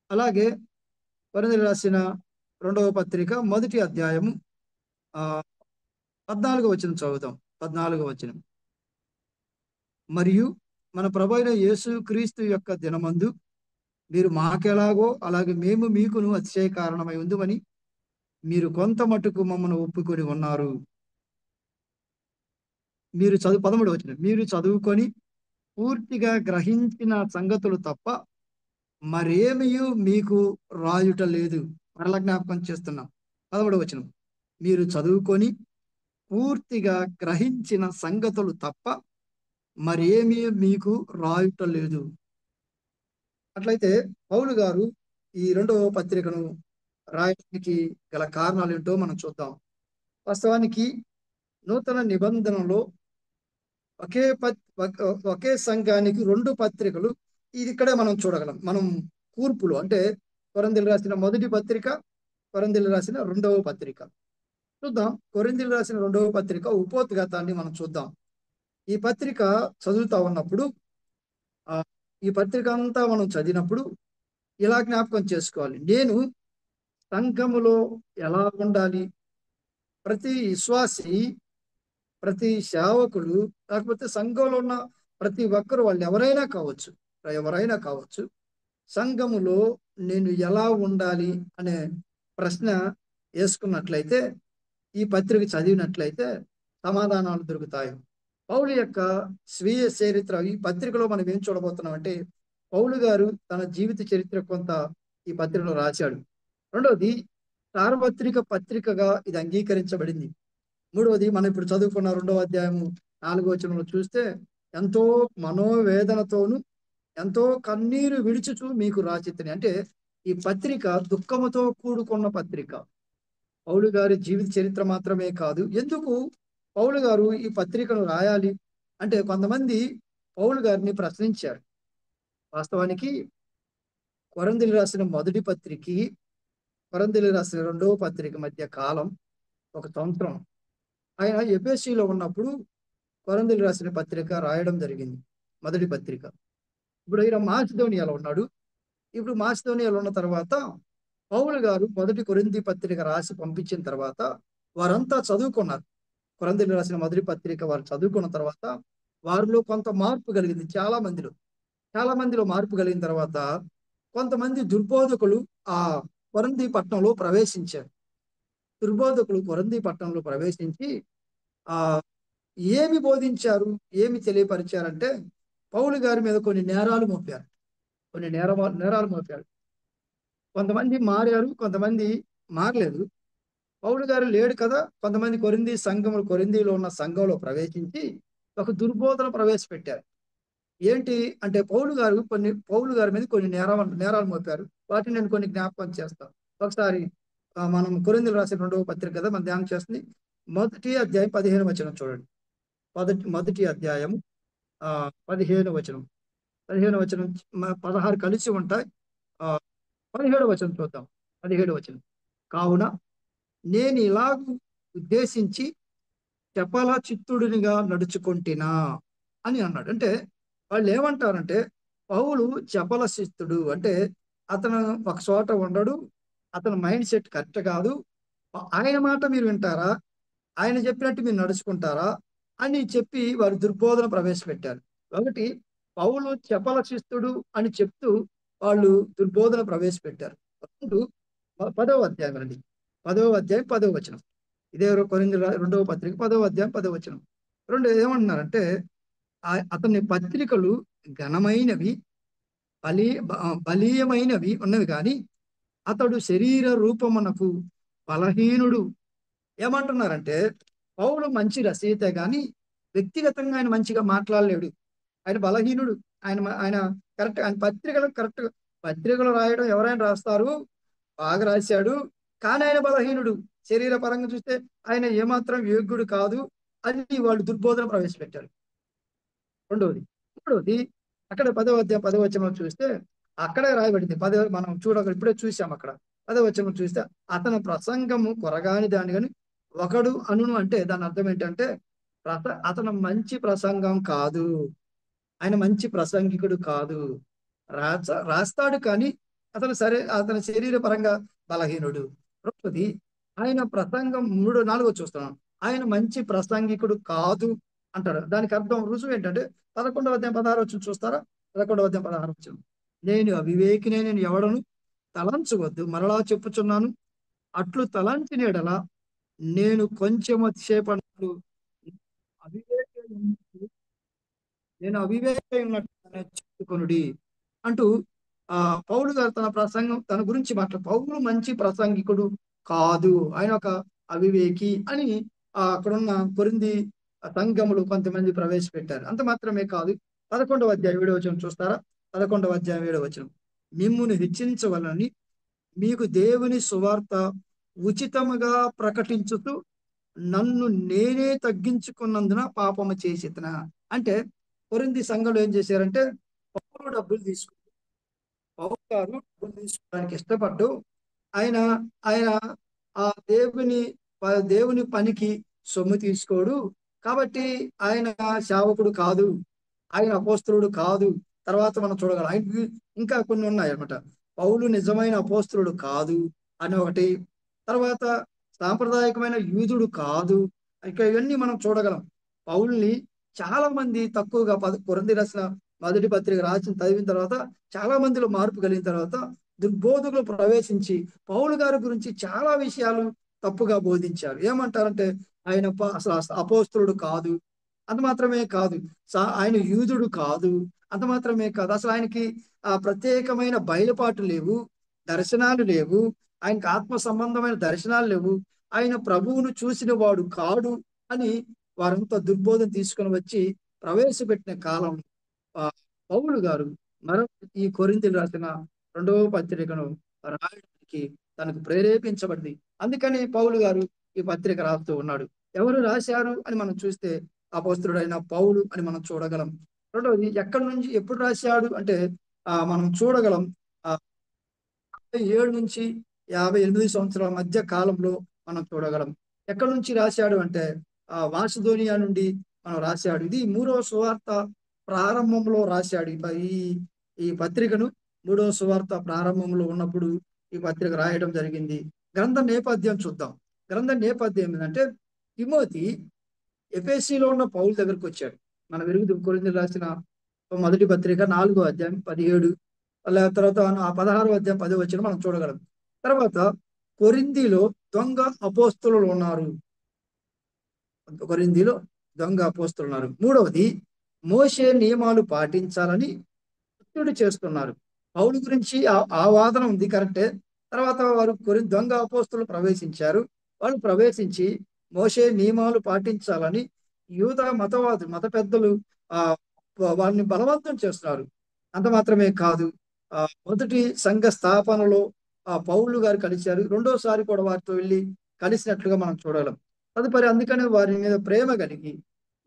అలాగే కొరింథీయులకు రాసిన 2వ పత్రిక 1వ అధ్యాయము 14వ వచనం చదువుతాం. 14వ వచనం. మరియు మన ప్రభువైన యేసు క్రీస్తు యొక్క దినమందు మీరు మాకెలాగో అలాగే మేము మీకును అతిశయ కారణమై ఉందుమని మీరు కొంత మటుకు మమ్మల్ని ఒప్పుకొని ఉన్నారు. 13వ వచనం. మీరు చదువుకొని పూర్తిగా గ్రహించిన సంగతులు తప్ప మరేమియూ మీకు రాయుట లేదు. మరలా జ్ఞాపకం చేస్తున్నాం. 13వ వచనం. మీరు చదువుకొని పూర్తిగా గ్రహించిన సంగతులు తప్ప మరేమీ మీకు రాయుట లేదు. అట్లయితే పౌలు గారు ఈ 2వ పత్రికను రాయడానికి గల కారణాలు ఏంటో మనం చూద్దాం. వాస్తవానికి నూతన నిబంధనలో ఒకే సంఘానికి 2 పత్రికలు ఇది ఇక్కడే మనం చూడగలం. మనం కూర్పులు అంటే కొరింథీయులకు రాసిన 1వ పత్రిక, కొరింథీయులకు రాసిన 2వ పత్రిక చూద్దాం. కొరింథీయులకు రాసిన 2వ పత్రిక ఉపోద్ఘాతాన్ని మనం చూద్దాం. ఈ పత్రిక చదువుతా ఉన్నప్పుడు ఈ పత్రిక అంతా మనం చదివినప్పుడు ఇలా జ్ఞాపకం చేసుకోవాలి. నేను సంఘములో ఎలా ఉండాలి? ప్రతి విశ్వాసి, ప్రతి సేవకుడు, లేకపోతే సంఘంలో ఉన్న ప్రతి ఒక్కరు, వాళ్ళు ఎవరైనా కావచ్చు, సంఘములో నేను ఎలా ఉండాలి అనే ప్రశ్న వేసుకున్నట్లయితే, ఈ పత్రిక చదివినట్లయితే సమాధానాలు దొరుకుతాయి. పౌలు యొక్క స్వీయ చరిత్ర ఈ పత్రికలో మనం ఏం చూడబోతున్నాం అంటే, పౌలు గారు తన జీవిత చరిత్ర కొంత ఈ పత్రికలో రాశాడు. రెండవది, సార్వత్రిక పత్రికగా ఇది అంగీకరించబడింది. మూడవది, మనం ఇప్పుడు చదువుకున్న 2వ అధ్యాయము 4వ వచనంలో చూస్తే ఎంతో మనోవేదనతోను ఎంతో కన్నీరు విడుచుచు మీకు రాసితిని. అంటే ఈ పత్రిక దుఃఖముతో కూడుకున్న పత్రిక. పౌలు గారి జీవిత చరిత్ర మాత్రమే కాదు. ఎందుకు పౌలు గారు ఈ పత్రికను రాయాలి అంటే, కొంతమంది పౌలు గారిని ప్రశ్నించారు. వాస్తవానికి కొరింథీయులకు రాసిన 1వ పత్రికకి కొరింథీయులకు రాసిన 2వ పత్రిక మధ్య కాలం ఒక సంవత్సరం. ఆయన ఎఫెసీలో ఉన్నప్పుడు కొరింథీయులకు రాసిన పత్రిక రాయడం జరిగింది, 1వ పత్రిక. ఇప్పుడు ఆయన మాసిదోనియాలో ఉన్నాడు. ఇప్పుడు మాసిదోనియాలో ఉన్న తర్వాత పౌలు గారు 1 కొరింథీ పత్రిక రాసి పంపించిన తర్వాత వారంతా చదువుకున్నారు. కొరింథీయులకు రాసిన 1వ పత్రిక వారు చదువుకున్న తర్వాత వారిలో కొంత మార్పు కలిగింది. చాలా మందిలో మార్పు కలిగిన తర్వాత కొంతమంది దుర్బోధకులు ఆ కొరింథీ పట్టణంలో ప్రవేశించారు. కొరింథీ పట్టణంలో ప్రవేశించి ఆ ఏమి బోధించారు, ఏమి తెలియపరిచారంటే, పౌలు గారి మీద కొన్ని నేరాలు మోపారు. కొంతమంది మారారు, కొంతమంది మారలేదు. పౌలు గారు లేడు కదా, కొంతమంది కొరింథీలో ఉన్న సంఘంలో ప్రవేశించి ఒక దుర్బోధన ప్రవేశపెట్టారు. ఏంటి అంటే, పౌలు గారి మీద కొన్ని నేరాలు మోపారు. వాటిని నేను కొన్ని జ్ఞాపకం చేస్తాను. ఒకసారి మనం కొరింథీయులకు రాసిన 2వ పత్రిక కదా మనం ధ్యానం చేస్తుంది. 1వ అధ్యాయం 15వ వచనం చూడండి. 1వ అధ్యాయం 15వ వచనం. 15వ వచనం 16 కలిసి ఉంటాయి. 17వ వచనం చూద్దాం. 17వ వచనం. కావున నేను ఇలాగూ ఉద్దేశించి చపల చిత్తుడినిగా నడుచుకొంటినా అని అన్నాడు. అంటే వాళ్ళు ఏమంటారంటే, పౌలు చపల శిస్తుడు అంటే అతను ఒక చోట ఉండడు, అతని మైండ్ సెట్ కరెక్ట్ కాదు. ఆయన మాట మీరు వింటారా, ఆయన చెప్పినట్టు మీరు నడుచుకుంటారా అని చెప్పి వారు దుర్బోధన ప్రవేశపెట్టారు. ఒకటి, పౌలు చపల శిస్తుడు అని చెప్తూ వాళ్ళు దుర్బోధన ప్రవేశపెట్టారు. రెండు, 10వ అధ్యాయం అండి, 10వ అధ్యాయం 10వ వచనం. ఇదే కొరింథీయుల రెండవ పత్రిక 10వ అధ్యాయం 10వ వచనం. రెండు ఏమంటున్నారంటే అతని పత్రికలు ఘనమైనవి, బలీయమైనవి ఉన్నవి కానీ అతడు శరీర రూపమునకు బలహీనుడు. ఏమంటున్నారంటే పౌలు మంచి రచయితే గాని వ్యక్తిగతంగా ఆయన మంచిగా మాట్లాడలేడు, ఆయన బలహీనుడు. ఆయన కరెక్ట్, ఆయన పత్రికలు కరెక్ట్, పత్రికలు రాయడం ఎవరైనా రాస్తారు, బాగా రాశాడు, కానీ ఆయన బలహీనుడు. శరీర పరంగా చూస్తే ఆయన ఏమాత్రం యోగ్యుడు కాదు అని వాళ్ళు దుర్బోధన ప్రవేశపెట్టారు. రెండవది. మూడవది, అక్కడ 10వ అధ్యాయం 10వ వచనం చూస్తే అక్కడే రాయబడింది. మనం ఇప్పుడే చూసాం అక్కడ 10వ వచనం చూస్తే అతని ప్రసంగము కొరగాని దాని కానీ ఒకడు అనును అంటే దాని అర్థం ఏంటంటే అతను మంచి ప్రసంగం కాదు, ఆయన మంచి ప్రసంగికుడు కాదు. రాస్తాడు కానీ అతని శరీర పరంగా బలహీనుడు. రెండవది, ఆయన ప్రసంగం 3, 4 చూస్తున్నాం, ఆయన మంచి ప్రసంగికుడు కాదు అంటాడు. దానికి అర్థం రుజువు ఏంటంటే 11వ అధ్యాయం 16 వచనం చూస్తారా? 11వ అధ్యాయం 16 వచనం. నేను అవివేకినే, నేను ఎవడను తలంచవద్దు, మరలా చెప్పుచున్నాను, అట్లు తలంచిన ఎడల నేను కొంచెం సేపట్లు అవివేకి ఉన్నట్టు చెప్పుకొనుడి అంటూ పౌలు గారు తన ప్రసంగం తన గురించి పౌలు మంచి ప్రసంగికుడు కాదు, ఆయన ఒక అవివేకి అని అక్కడున్న కొరింథీ సంఘములు కొంతమంది ప్రవేశపెట్టారు. అంత మాత్రమే కాదు, 11వ అధ్యాయం 7వ వచనం చూస్తారా? 11వ అధ్యాయం 7వ వచనం. మిమ్మును హెచ్చించవలని మీకు దేవుని సువార్త ఉచితముగా ప్రకటించుతూ నన్ను నేనే తగ్గించుకున్నందున పాపము చేసేతన. అంటే కొరింథీ సంఘంలో ఏం చేశారంటే పౌలు డబ్బులు తీసుకోవడానికి ఇష్టపడ్డు. ఆయన ఆయన ఆ దేవుని పనికి సొమ్ము తీసుకోడు, కాబట్టి ఆయన సేవకుడు కాదు, ఆయన అపోస్తలుడు కాదు. తర్వాత మనం చూడగలం ఆయన ఇంకా కొన్ని ఉన్నాయి అనమాట. పౌలు నిజమైన అపోస్తలుడు కాదు అని ఒకటి, తర్వాత సాంప్రదాయకమైన యూదుడు కాదు, ఇక ఇవన్నీ మనం చూడగలం. పౌల్ని చాలా మంది తక్కువగా కొరింథీ రాసిన మొదటి పత్రిక చదివిన తర్వాత చాలా మందిలో మార్పు కలిగిన తర్వాత దుర్బోధకులు ప్రవేశించి పౌలు గారి గురించి చాలా విషయాలు తప్పుగా బోధించారు. ఏమంటారంటే ఆయన అసలు అపోస్తలుడు కాదు, అంత మాత్రమే కాదు, ఆయన యూదుడు కాదు, అంత మాత్రమే కాదు, అసలు ఆయనకి ప్రత్యేకమైన బయలుపాటు లేవు, దర్శనాలు లేవు, ఆయనకి ఆత్మ సంబంధమైన దర్శనాలు లేవు, ఆయన ప్రభువును చూసిన వాడు కాడు అని వారంతా దుర్బోధన తీసుకుని వచ్చి ప్రవేశపెట్టిన కాలం పౌలు గారు ఈ కొరింథీయులకు రాసిన రెండవ పత్రికను రాయడానికి తనకు ప్రేరేపించబడింది. అందుకని పౌలు గారు ఈ పత్రిక రాస్తూ ఉన్నాడు. ఎవరు రాశారు అని మనం చూస్తే అపోస్తలుడైన పౌలు అని మనం చూడగలం. రెండవది, ఎక్కడి నుంచి ఎప్పుడు రాశాడు అంటే మనం చూడగలం 57 నుంచి 58 సంవత్సరాల మధ్య కాలంలో మనం చూడగలం. ఎక్కడి నుంచి రాశాడు అంటే మాసిదోనియా నుండి మనం రాశాడు. ఇది 3వ సువార్త ప్రారంభంలో రాశాడు. ఈ పత్రికను 3వ సువార్త ప్రారంభంలో ఉన్నప్పుడు ఈ పత్రిక రాయడం జరిగింది. గ్రంథ నేపథ్యం చూద్దాం. గ్రంథ నేపథ్యం ఏంటంటే తిమోతి ఎఫెసీలో ఉన్న పౌలు దగ్గరికి వచ్చాడు. మన కొరింథీయులకు రాసిన మొదటి పత్రిక 4వ అధ్యాయం 17, తర్వాత 16వ అధ్యాయం 10వ వచనం మనం చూడగలం. తర్వాత కొరింథీలో దొంగ అపోస్తలులు ఉన్నారు. కొరింథీలో దొంగ అపోస్తలులు ఉన్నారు. మూడవది, మోషే నియమాలు పాటించాలని ఒత్తిడి చేస్తున్నారు. పౌలు గురించి ఆ వాదన ఉంది, కరెక్టే. తర్వాత వారు దొంగ అపోస్తలులు ప్రవేశించారు. వాళ్ళు ప్రవేశించి మోషే నియమాలు పాటించాలని యూదా మత పెద్దలు వారిని బలవంతం చేస్తున్నారు. అంత మాత్రమే కాదు, మొదటి సంఘ స్థాపనలో పౌలు గారు కలిశారు, రెండోసారి కూడా వారితో వెళ్ళి కలిసినట్లుగా మనం చూడగలం. తదుపరి అందుకనే వారి మీద ప్రేమ కలిగి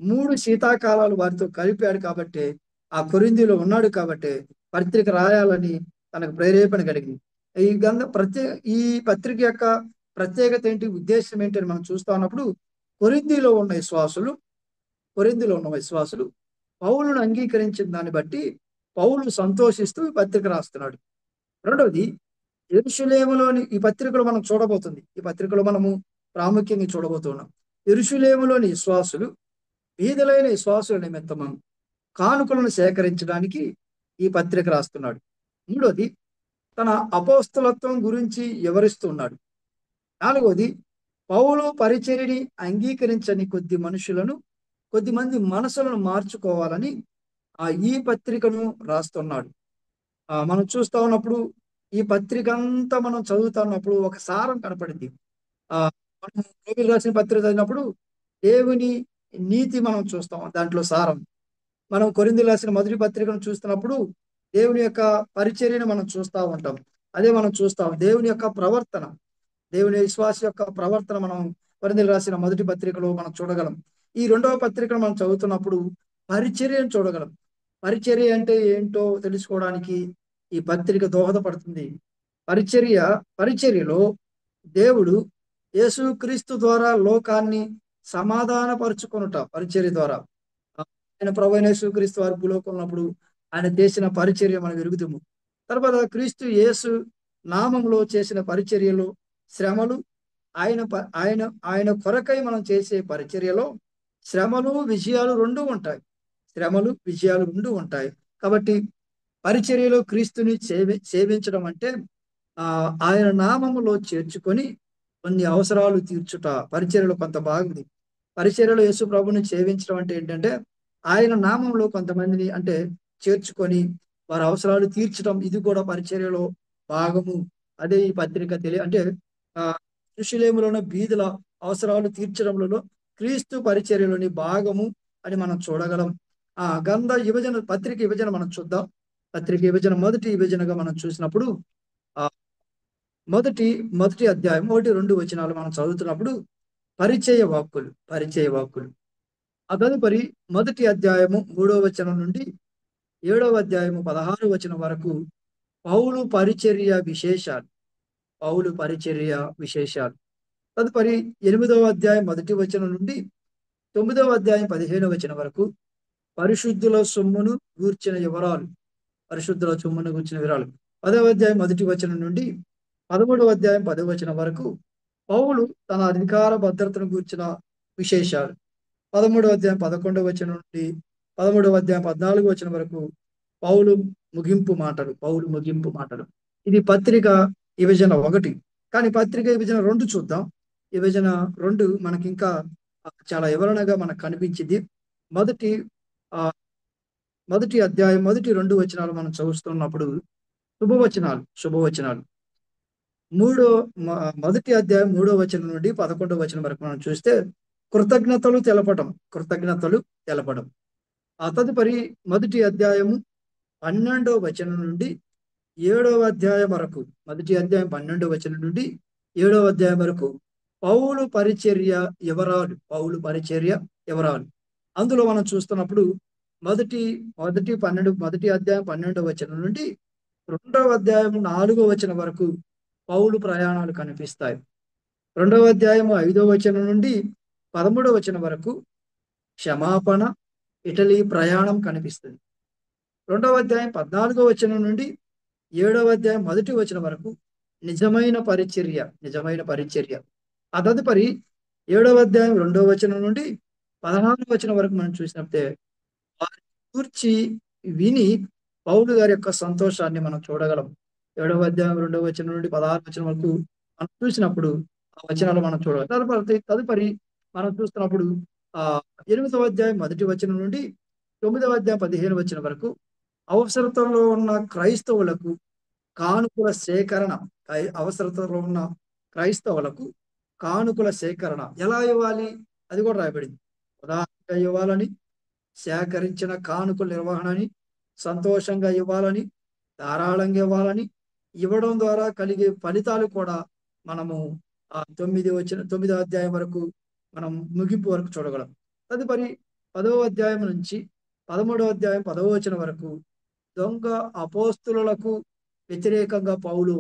3 శీతాకాలాలు వారితో కలిపాడు కాబట్టి, ఆ కొరింథీలో ఉన్నాడు కాబట్టి పత్రిక రాయాలని తనకు ప్రేరేపణ కలిగింది. ఈ పత్రిక యొక్క ప్రత్యేకత ఏంటి, ఉద్దేశం ఏంటి అని మనం చూస్తా ఉన్నప్పుడు కొరింథీలో ఉన్న విశ్వాసులు పౌలును అంగీకరించిన దాన్ని బట్టి పౌలు సంతోషిస్తూ ఈ పత్రిక రాస్తున్నాడు. రెండవది, యెరూషలేములోని ఈ పత్రికలో మనం చూడబోతుంది. ఈ పత్రికలో మనము ప్రాముఖ్యంగా చూడబోతున్నాం. యెరూషలేములోని విశ్వాసులు, బీదలైన విశ్వాసుల నిమిత్తము కానుకలను సేకరించడానికి ఈ పత్రిక రాస్తున్నాడు. మూడోది, తన అపోస్తలత్వం గురించి వివరిస్తున్నాడు. నాలుగోది, పౌలు పరిచర్యని అంగీకరించని కొద్దిమంది మనసులను మార్చుకోవాలని ఈ పత్రికను రాస్తున్నాడు. మనం చూస్తా ఉన్నప్పుడు ఈ పత్రిక అంతా మనం చదువుతా ఉన్నప్పుడు ఒక సారం కనపడింది. ఆ మనం రోమిలకు రాసిన పత్రిక చదివినప్పుడు దేవుని నీతి మనం చూస్తాం, దాంట్లో సారం. మనం కొరింథీయులకు రాసిన మొదటి పత్రికను చూస్తున్నప్పుడు దేవుని యొక్క పరిచర్యను మనం చూస్తూ ఉంటాం. అదే మనం చూస్తాం దేవుని యొక్క ప్రవర్తన, దేవుని విశ్వాస యొక్క ప్రవర్తన మనం కొరింథీయులకు రాసిన మొదటి పత్రికలో మనం చూడగలం. ఈ రెండవ పత్రికను మనం చదువుతున్నప్పుడు పరిచర్యను చూడగలం. పరిచర్య అంటే ఏంటో తెలుసుకోవడానికి ఈ పత్రిక దోహదపడుతుంది. పరిచర్యలో దేవుడు యేసుక్రీస్తు ద్వారా లోకాన్ని సమాధానపరుచుకొనుట పరిచర్య ద్వారా. ఆయన ప్రభువైన యేసుక్రీస్తు వారి భూలోకంలో ఉన్నప్పుడు ఆయన చేసిన పరిచర్య మనం ఎరుగుతాము. తర్వాత క్రీస్తు యేసు నామంలో చేసిన పరిచర్యలో శ్రమలు, ఆయన ఆయన ఆయన కొరకై మనం చేసే పరిచర్యలో శ్రమలు విజయాలు రెండు ఉంటాయి. శ్రమలు విజయాలు రెండు ఉంటాయి. కాబట్టి పరిచర్యలో క్రీస్తుని సేవించడం అంటే ఆయన నామములో చేర్చుకొని కొన్ని అవసరాలు తీర్చుట పరిచర్యలో కొంత బాగుంది. పరిచర్యలో యేసు ప్రభుని సేవించడం అంటే ఏంటంటే ఆయన నామంలో కొంతమందిని అంటే చేర్చుకొని వారి అవసరాలు తీర్చడం, ఇది కూడా పరిచర్యలో భాగము. అదే ఈ పత్రిక అంటే యెరూషలేములోని బీదల అవసరాలు తీర్చడంలో క్రీస్తు పరిచర్యలోని భాగము అని మనం చూడగలం. గ్రంథ విభజన పత్రిక విభజన మనం చూద్దాం. పత్రిక విభజన మొదటి విభజనగా మనం చూసినప్పుడు మొదటి అధ్యాయం 1-2 వచనాలు మనం చదువుతున్నప్పుడు పరిచయ వాక్కులు. ఆ తదుపరి మొదటి అధ్యాయము 3వ వచనం నుండి 7వ అధ్యాయము 16వ వచనం వరకు పౌలు పరిచర్య విశేషాలు. తదుపరి 8వ అధ్యాయం 1వ వచనం నుండి 9వ అధ్యాయం 15వ వచనం వరకు పరిశుద్ధుల సొమ్మును గూర్చిన వివరాలు. 10వ అధ్యాయం 1వ వచనం నుండి 13వ అధ్యాయం 10వ వచనం వరకు పౌలు తన అధికార భద్రతను గూర్చిన విశేషాలు. 13వ అధ్యాయం 11వ వచనం నుండి 13వ అధ్యాయం 14వ వచనం వరకు పౌలు ముగింపు మాటలు. ఇది పత్రిక విభజన 1. కానీ పత్రిక విభజన 2 చూద్దాం. విభజన 2 మనకి ఇంకా చాలా వివరణగా మనకు కనిపించింది. మొదటి అధ్యాయం 1-2 వచనాలు మనం చదువుతున్నప్పుడు శుభవచనాలు. మొదటి అధ్యాయం 3వ వచనం నుండి 11వ వచనం వరకు మనం చూస్తే కృతజ్ఞతలు తెలపడం. ఆ తదుపరి మొదటి అధ్యాయము 12వ వచనం నుండి 7వ అధ్యాయం వరకు, మొదటి అధ్యాయం 12వ వచనం నుండి 7వ అధ్యాయం వరకు పౌలు పరిచర్య వివరాలు. అందులో మనం చూస్తున్నప్పుడు మొదటి అధ్యాయం 12వ వచనం నుండి 2వ అధ్యాయం 4వ వచనం వరకు పౌలు ప్రయాణాలు కనిపిస్తాయి. 2వ అధ్యాయం 5వ వచనం నుండి 13వ వచనం వరకు క్షమాపణ, ఇటలీ ప్రయాణం కనిపిస్తుంది. 2వ అధ్యాయం 14వ వచనం నుండి 7వ అధ్యాయం 1వ వచనం వరకు నిజమైన పరిచర్య. ఆ తదుపరి 7వ అధ్యాయం 2వ వచనం నుండి 16వ వచనం వరకు మనం చూసినప్పుడే వారి గురించి విని పౌలు గారి యొక్క సంతోషాన్ని మనం చూడగలం. 7వ అధ్యాయం 2వ వచనం నుండి 16వ వచనం వరకు మనం చూసినప్పుడు ఆ వచనాలు మనం చూడగలం. తదుపరి మనం చూస్తున్నప్పుడు 8వ అధ్యాయం 1వ వచనం నుండి 9వ అధ్యాయం 15వ వచనం వరకు అవసరతలో ఉన్న క్రైస్తవులకు కానుకల సేకరణ ఎలా ఇవ్వాలి అది కూడా రాయబడింది. ఉదాహరణగా ఇవ్వాలని, సేకరించిన కానుకల నిర్వహణని, సంతోషంగా ఇవ్వాలని, ధారాళంగా ఇవ్వాలని, ఇవ్వడం ద్వారా కలిగే ఫలితాలు కూడా మనము 9వ అధ్యాయం వరకు మనం ముగింపు వరకు చూడగలం. తదుపరి 10వ అధ్యాయం నుంచి 13వ అధ్యాయం 10వ వచనం వరకు దొంగ అపోస్తులకు వ్యతిరేకంగా పౌలు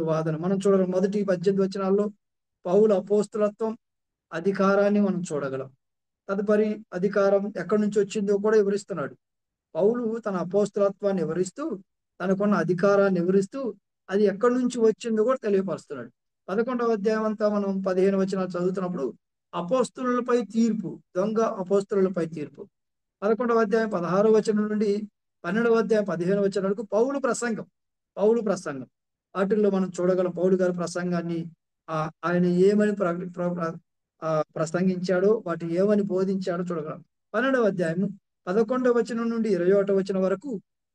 వాదన మనం చూడగలం. మొదటి 18 వచనాల్లో పౌలు అపోస్తులత్వం, అధికారాన్ని మనం చూడగలం. తదుపరి అధికారం ఎక్కడి నుంచి వచ్చిందో కూడా వివరిస్తున్నాడు. పౌలు తన అపోస్తలత్వాన్ని వివరిస్తూ తనకున్న అధికారాన్ని వివరిస్తూ అది ఎక్కడి నుంచి వచ్చిందో కూడా తెలియపరుస్తున్నాడు. 11వ అధ్యాయం అంతా మనం 15 వచనాలు చదువుతున్నప్పుడు అపోస్తలులపై తీర్పు, దొంగ అపోస్తలులపై తీర్పు. 11వ అధ్యాయం 16వ వచనం నుండి 12వ అధ్యాయం 15 వచనం వరకు పౌలు ప్రసంగం వాటిల్లో మనం చూడగలం పౌలు గారి ప్రసంగాన్ని. ఆయన ఏమని ప్రసంగించాడో, వాటి ఏమని బోధించాడో చూడగలం. 12వ అధ్యాయం 11వ వచనం నుండి 21వ వచనం వరకు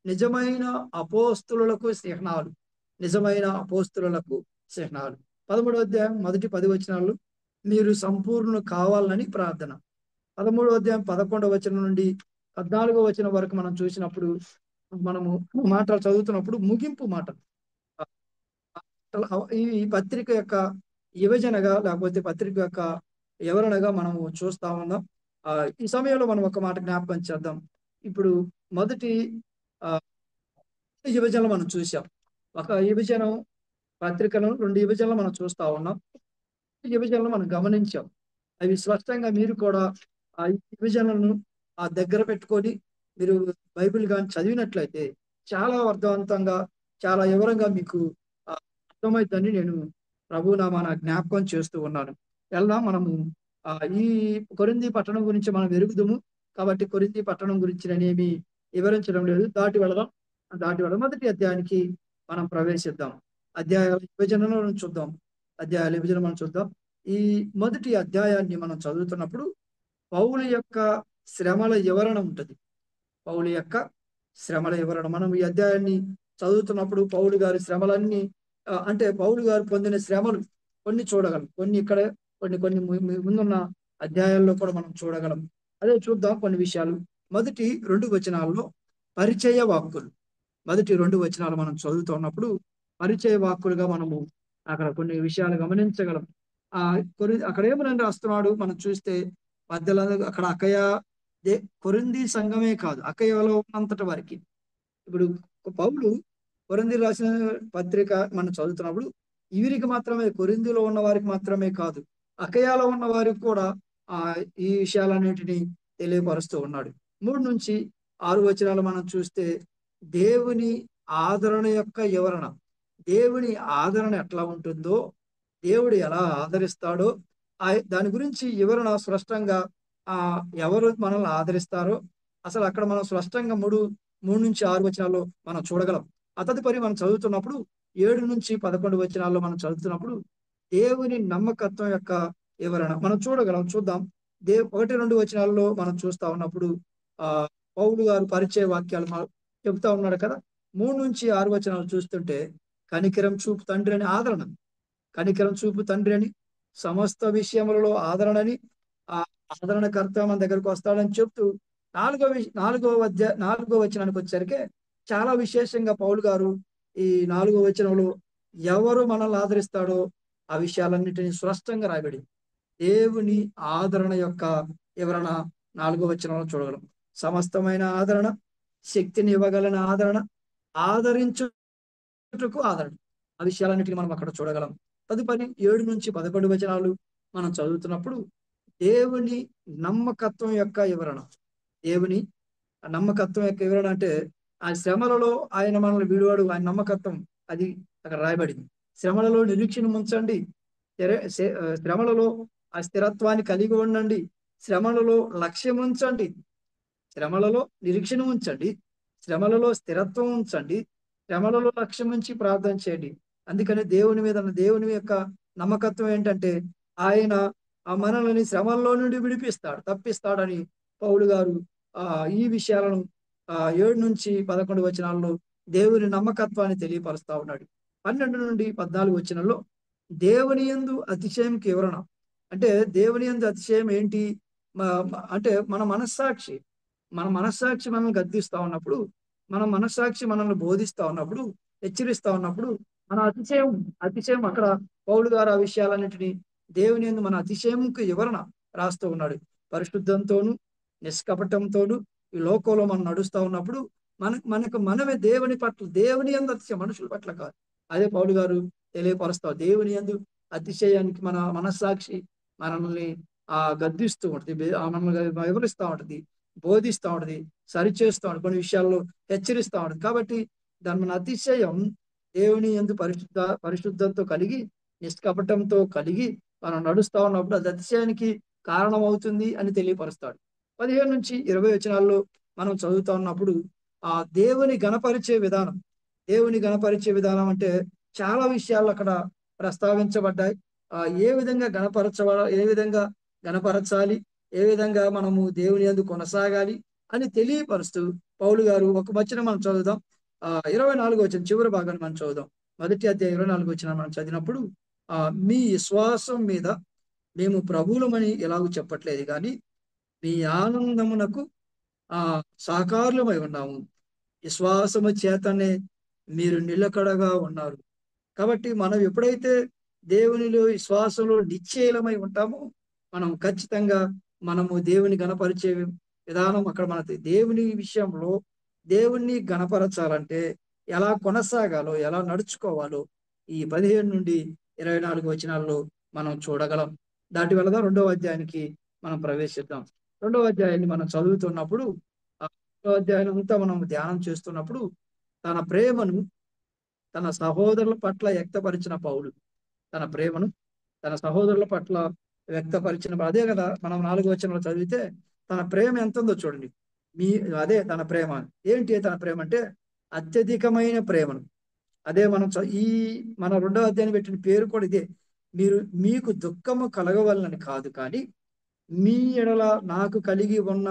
నిజమైన అపోస్తులకు చిహ్నాలు, నిజమైన అపోస్తులకు చిహ్నాలు. 13వ అధ్యాయం మొదటి 10 వచనాలు మీరు సంపూర్ణ కావాలని ప్రార్థన. 13వ అధ్యాయం 11వ వచనం నుండి 14వ వచనం వరకు మనం చూసినప్పుడు, మనము మాటలు చదువుతున్నప్పుడు ముగింపు మాటలు, ఈ పత్రిక యొక్క విభజనగా లేకపోతే పత్రిక యొక్క వివరణగా మనము చూస్తా ఉన్నాం. ఈ సమయంలో మనం ఒక మాట జ్ఞాపకం చేద్దాం. ఇప్పుడు మొదటి విభజనలు మనం చూసాం. ఒక విభజనం పత్రికలను 2 విభజనలు మనం చూస్తా ఉన్నాం. ఈ విభజనలు మనం గమనించాం. అవి స్పష్టంగా మీరు కూడా ఈ విభజనలను దగ్గర పెట్టుకొని మీరు బైబిల్ కానీ చదివినట్లయితే చాలా అర్థవంతంగా, చాలా వివరంగా మీకు అర్థమైందని నేను ప్రభు నామాన జ్ఞాపకం చేస్తూ ఉన్నాను. ఎలా మనము ఈ కొరింథీ పట్టణం గురించి మనం ఎరుగుదుము కాబట్టి కొరింథీ పట్టణం గురించి నేనేమి వివరించడం లేదు. దాటి వెళదాం. మొదటి అధ్యాయానికి మనం ప్రవేశిద్దాం. అధ్యాయాల విభజనలను చూద్దాం. అధ్యాయాల విభజన మనం చూద్దాం. ఈ మొదటి అధ్యాయాన్ని మనం చదువుతున్నప్పుడు పౌలు యొక్క శ్రమల వివరణ ఉంటుంది. పౌలు యొక్క శ్రమల వివరణ మనం ఈ అధ్యాయాన్ని చదువుతున్నప్పుడు పౌలు గారి శ్రమలన్నీ, అంటే పౌలు గారు పొందిన శ్రమలు కొన్ని చూడగలం. కొన్ని ఇక్కడ, కొన్ని ముందున్న అధ్యాయాల్లో కూడా మనం చూడగలం. అదే చూద్దాం కొన్ని విషయాలు. మొదటి 2 వచనాల్లో పరిచయ వాక్కులు. మొదటి 2 వచనాలు మనం చదువుతున్నప్పుడు పరిచయ వాక్కులుగా మనము అక్కడ కొన్ని విషయాలు గమనించగలం. అక్కడ ఏమని రాస్తున్నాడు మనం చూస్తే మధ్యలో అక్కడ కొరింథీ సంఘమే కాదు, అకయలో ఉన్నంతటి వారికి. ఇప్పుడు పౌలు కొరింథీ రాసిన పత్రిక మనం చదువుతున్నప్పుడు వీరికి మాత్రమే, కొరింథీలో ఉన్న వారికి మాత్రమే కాదు, అకయాలో ఉన్న వారికి కూడా ఈ విషయాలన్నింటినీ తెలియపరుస్తూ ఉన్నాడు. 3 నుంచి 6 వచనాలు మనం చూస్తే దేవుని ఆదరణ యొక్క వివరణ. దేవుని ఆదరణ ఎట్లా ఉంటుందో, దేవుడు ఎలా ఆదరిస్తాడో దాని గురించి వివరణ స్పష్టంగా. ఎవరు మనల్ని ఆదరిస్తారో అసలు అక్కడ మనం స్పష్టంగా 3 నుంచి 6 వచనాల్లో మనం చూడగలం. తదుపరి మనం చదువుతున్నప్పుడు 7 నుంచి 11 వచనాల్లో మనం చదువుతున్నప్పుడు దేవుని నమ్మకత్వం యొక్క వివరణ మనం చూడగలం. చూద్దాం. 1-2 వచనాల్లో మనం చూస్తా ఉన్నప్పుడు పౌలు గారు పరిచయ వాక్యాలు చెబుతా ఉన్నాడు కదా. 3 నుంచి 6 వచనాలు చూస్తుంటే కనికరం చూపు తండ్రి అని ఆదరణ, కనికరం చూపు తండ్రి అని, సమస్త విషయములలో ఆదరణని, ఆ ఆదరణకర్త మన దగ్గరకు వస్తాడని చెప్తూ 4వ వచనానికి వచ్చేసరికి చాలా విశేషంగా పౌలు గారు ఈ 4వ వచనంలో ఎవరు మనల్ని ఆదరిస్తాడో ఆ విషయాలన్నిటినీ స్పష్టంగా రాయబడి దేవుని ఆదరణ యొక్క వివరణ 4వ వచనంలో చూడగలం. సమస్తమైన ఆదరణ, శక్తిని ఇవ్వగలన ఆదరణ, ఆదరించుటకు ఆదరణ, ఆ విషయాలన్నిటిని మనం అక్కడ చూడగలం. తదుపరి 7 నుంచి 11 వచనాలు మనం చదువుతున్నప్పుడు దేవుని నమ్మకత్వం యొక్క వివరణ. దేవుని నమ్మకత్వం యొక్క వివరణ అంటే ఆ శ్రమలలో ఆయన మనల్ని విడువాడు, ఆయన నమ్మకత్వం అది అక్కడ రాయబడింది. శ్రమలలో నిరీక్షణ ఉంచండి, శ్రమలలో ఆ స్థిరత్వాన్ని కలిగి ఉండండి, శ్రమలలో లక్ష్యం ఉంచండి, శ్రమలలో నిరీక్షణ ఉంచండి, శ్రమలలో స్థిరత్వం ఉంచండి, శ్రమలలో లక్ష్యం ఉంచి ప్రార్థన చేయండి. అందుకని దేవుని యొక్క నమ్మకత్వం ఏంటంటే ఆయన మనల్ని శ్రమల్లో నుండి తప్పిస్తాడని పౌలు గారు ఈ విషయాలను 7 నుంచి 11 వచనాల్లో దేవుని నమ్మకత్వాన్ని తెలియపరుస్తా ఉన్నాడు. 12 నుండి 14 వచనంలో దేవుని యందు అతిశయంకి వివరణ. అంటే దేవుని యందు అతిశయం ఏంటి అంటే మన మనస్సాక్షి మనల్ని గద్దిస్తా ఉన్నప్పుడు, మన మనస్సాక్షి మనల్ని బోధిస్తా ఉన్నప్పుడు, హెచ్చరిస్తా ఉన్నప్పుడు మన అతిశయం అక్కడ పౌలు గారు ఆ విషయాలన్నింటినీ దేవుని యందు మన అతిశయంకి వివరణ రాస్తూ ఉన్నాడు. పరిశుద్ధంతోను నిష్కపటంతోను ఈ లోకంలో మనం నడుస్తా ఉన్నప్పుడు మనమే దేవుని యందు అతిశయం, మనుషుల పట్ల కాదు. అదే పౌలు గారు తెలియపరుస్తావు. దేవుని యందు అతిశయానికి మన మనస్సాక్షి మనల్ని గద్దిస్తూ ఉంటుంది, మనల్ని వివరిస్తూ ఉంటుంది. బోధిస్తూ ఉంటుంది, సరిచేస్తూ ఉంటుంది, కొన్ని విషయాల్లో హెచ్చరిస్తూ ఉంటుంది. కాబట్టి దాని మన అతిశయం దేవుని యందు పరిశుద్ధంతో కలిగి నిష్కపటంతో కలిగి మనం నడుస్తా ఉన్నప్పుడు అది అతిశయానికి కారణం అవుతుంది అని తెలియపరుస్తాడు. 15-20 వచనాల్లో మనం చదువుతా ఉన్నప్పుడు ఆ దేవుని గణపరిచే విధానం, దేవుని గణపరిచే విధానం అంటే చాలా విషయాలు అక్కడ ప్రస్తావించబడ్డాయి. ఏ విధంగా ఏ విధంగా గణపరచాలి, ఏ విధంగా మనము దేవుని యందు కొనసాగాలి అని తెలియపరుస్తూ పౌలు గారు ఒక వచనం మనం చదువుదాం. 24 వచనం చివరి భాగాన్ని మనం చదువుదాం. మొదటి అధ్యాయం 24 వచనం మనం చదివినప్పుడు మీ విశ్వాసం మీద మేము ప్రభువులమని ఎలాగూ చెప్పట్లేదు కానీ మీ ఆనందమునకు సాకారులమై ఉన్నాము. విశ్వాసము చేతనే మీరు నిలకడగా ఉన్నారు. కాబట్టి మనం ఎప్పుడైతే దేవునిలో విశ్వాసంలో నిశ్చయలమై ఉంటామో మనం ఖచ్చితంగా మనము దేవుని గణపరిచే విధానం అక్కడ మన దేవుని విషయంలో దేవుణ్ణి గణపరచాలంటే ఎలా కొనసాగాలో, ఎలా నడుచుకోవాలో ఈ 15-24 వచనాల్లో మనం చూడగలం. దాటి వెళదాం 2వ అధ్యాయానికి మనం ప్రవేశిద్దాం. 2వ అధ్యాయాన్ని మనం చదువుతున్నప్పుడు 2వ అధ్యాయం అంతా మనం ధ్యానం చేస్తున్నప్పుడు తన ప్రేమను తన సహోదరుల పట్ల వ్యక్తపరిచిన పౌలు, తన ప్రేమను తన సహోదరుల పట్ల వ్యక్తపరిచిన అదే కదా మనం 4వ వచనంలో చదివితే తన ప్రేమ ఎంత ఉందో చూడండి. అదే తన ప్రేమ. ఏంటి తన ప్రేమ అంటే అత్యధికమైన ప్రేమను. అదే మనం ఈ మన 2వ అధ్యాయం పెట్టిన పేరు కూడా ఇదే. మీకు దుఃఖము కలగవలనని కాదు కానీ మీ ఎడల నాకు కలిగి ఉన్న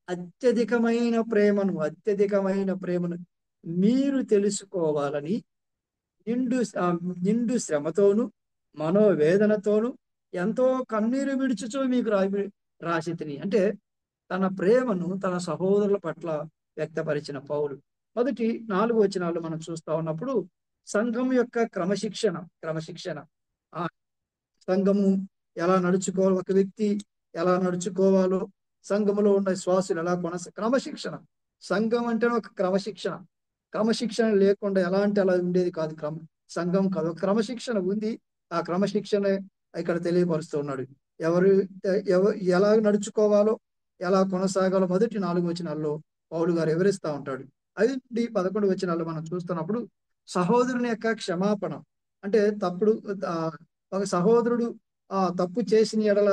అత్యధికమైన ప్రేమను మీరు తెలుసుకోవాలని నిండు శ్రమతోను మనోవేదనతోను ఎంతో కన్నీరు విడుచుచూ మీకు రాసి తిని. అంటే తన ప్రేమను తన సహోదరుల పట్ల వ్యక్తపరిచిన పౌలు. మొదటి 4 వచనాలు మనం చూస్తా ఉన్నప్పుడు సంఘం యొక్క క్రమశిక్షణ ఆ సంఘము ఎలా నడుచుకోవాలి, ఒక వ్యక్తి ఎలా నడుచుకోవాలో, సంఘములో ఉన్న విశ్వాసులు ఎలా క్రమశిక్షణ. సంఘం అంటే ఒక క్రమశిక్షణ లేకుండా ఎలా అంటే అలా ఉండేది కాదు. సంఘం కాదు, ఒక క్రమశిక్షణ ఉంది. ఆ క్రమశిక్షణ ఇక్కడ తెలియపరుస్తూ ఉన్నాడు. ఎలా నడుచుకోవాలో, ఎలా కొనసాగాలో మొదటి 4 వచనాల్లో పౌలు గారు వివరిస్తూ ఉంటాడు. 5-11 వచనాల్లో మనం చూస్తున్నప్పుడు సహోదరుని యొక్క క్షమాపణ. అంటే ఒక సహోదరుడు తప్పు చేసిన ఎడల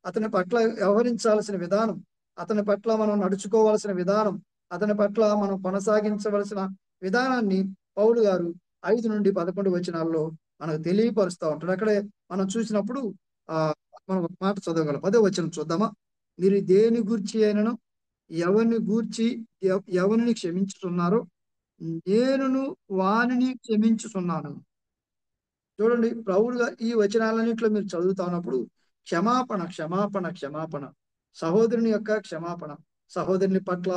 అతని పట్ల వ్యవహరించాల్సిన విధానం, అతని పట్ల మనం నడుచుకోవాల్సిన విధానం, అతని పట్ల మనం కొనసాగించవలసిన విధానాన్ని పౌలు గారు 5-11 వచనాల్లో మనకు తెలియపరుస్తూ ఉంటాడు. అక్కడే మనం చూసినప్పుడు మనం ఒక మాట చదవగలం. 10వ వచనం చూద్దామా. మీరు దేని గూర్చి అయినను ఎవరిని క్షమించుతున్నారో నేనును వానిని క్షమించుతున్నాను. చూడండి, పౌలుగా ఈ వచనాలన్నింటిలో మీరు చదువుతా ఉన్నప్పుడు క్షమాపణ, సహోదరుని యొక్క క్షమాపణ, సహోదరుని పట్ల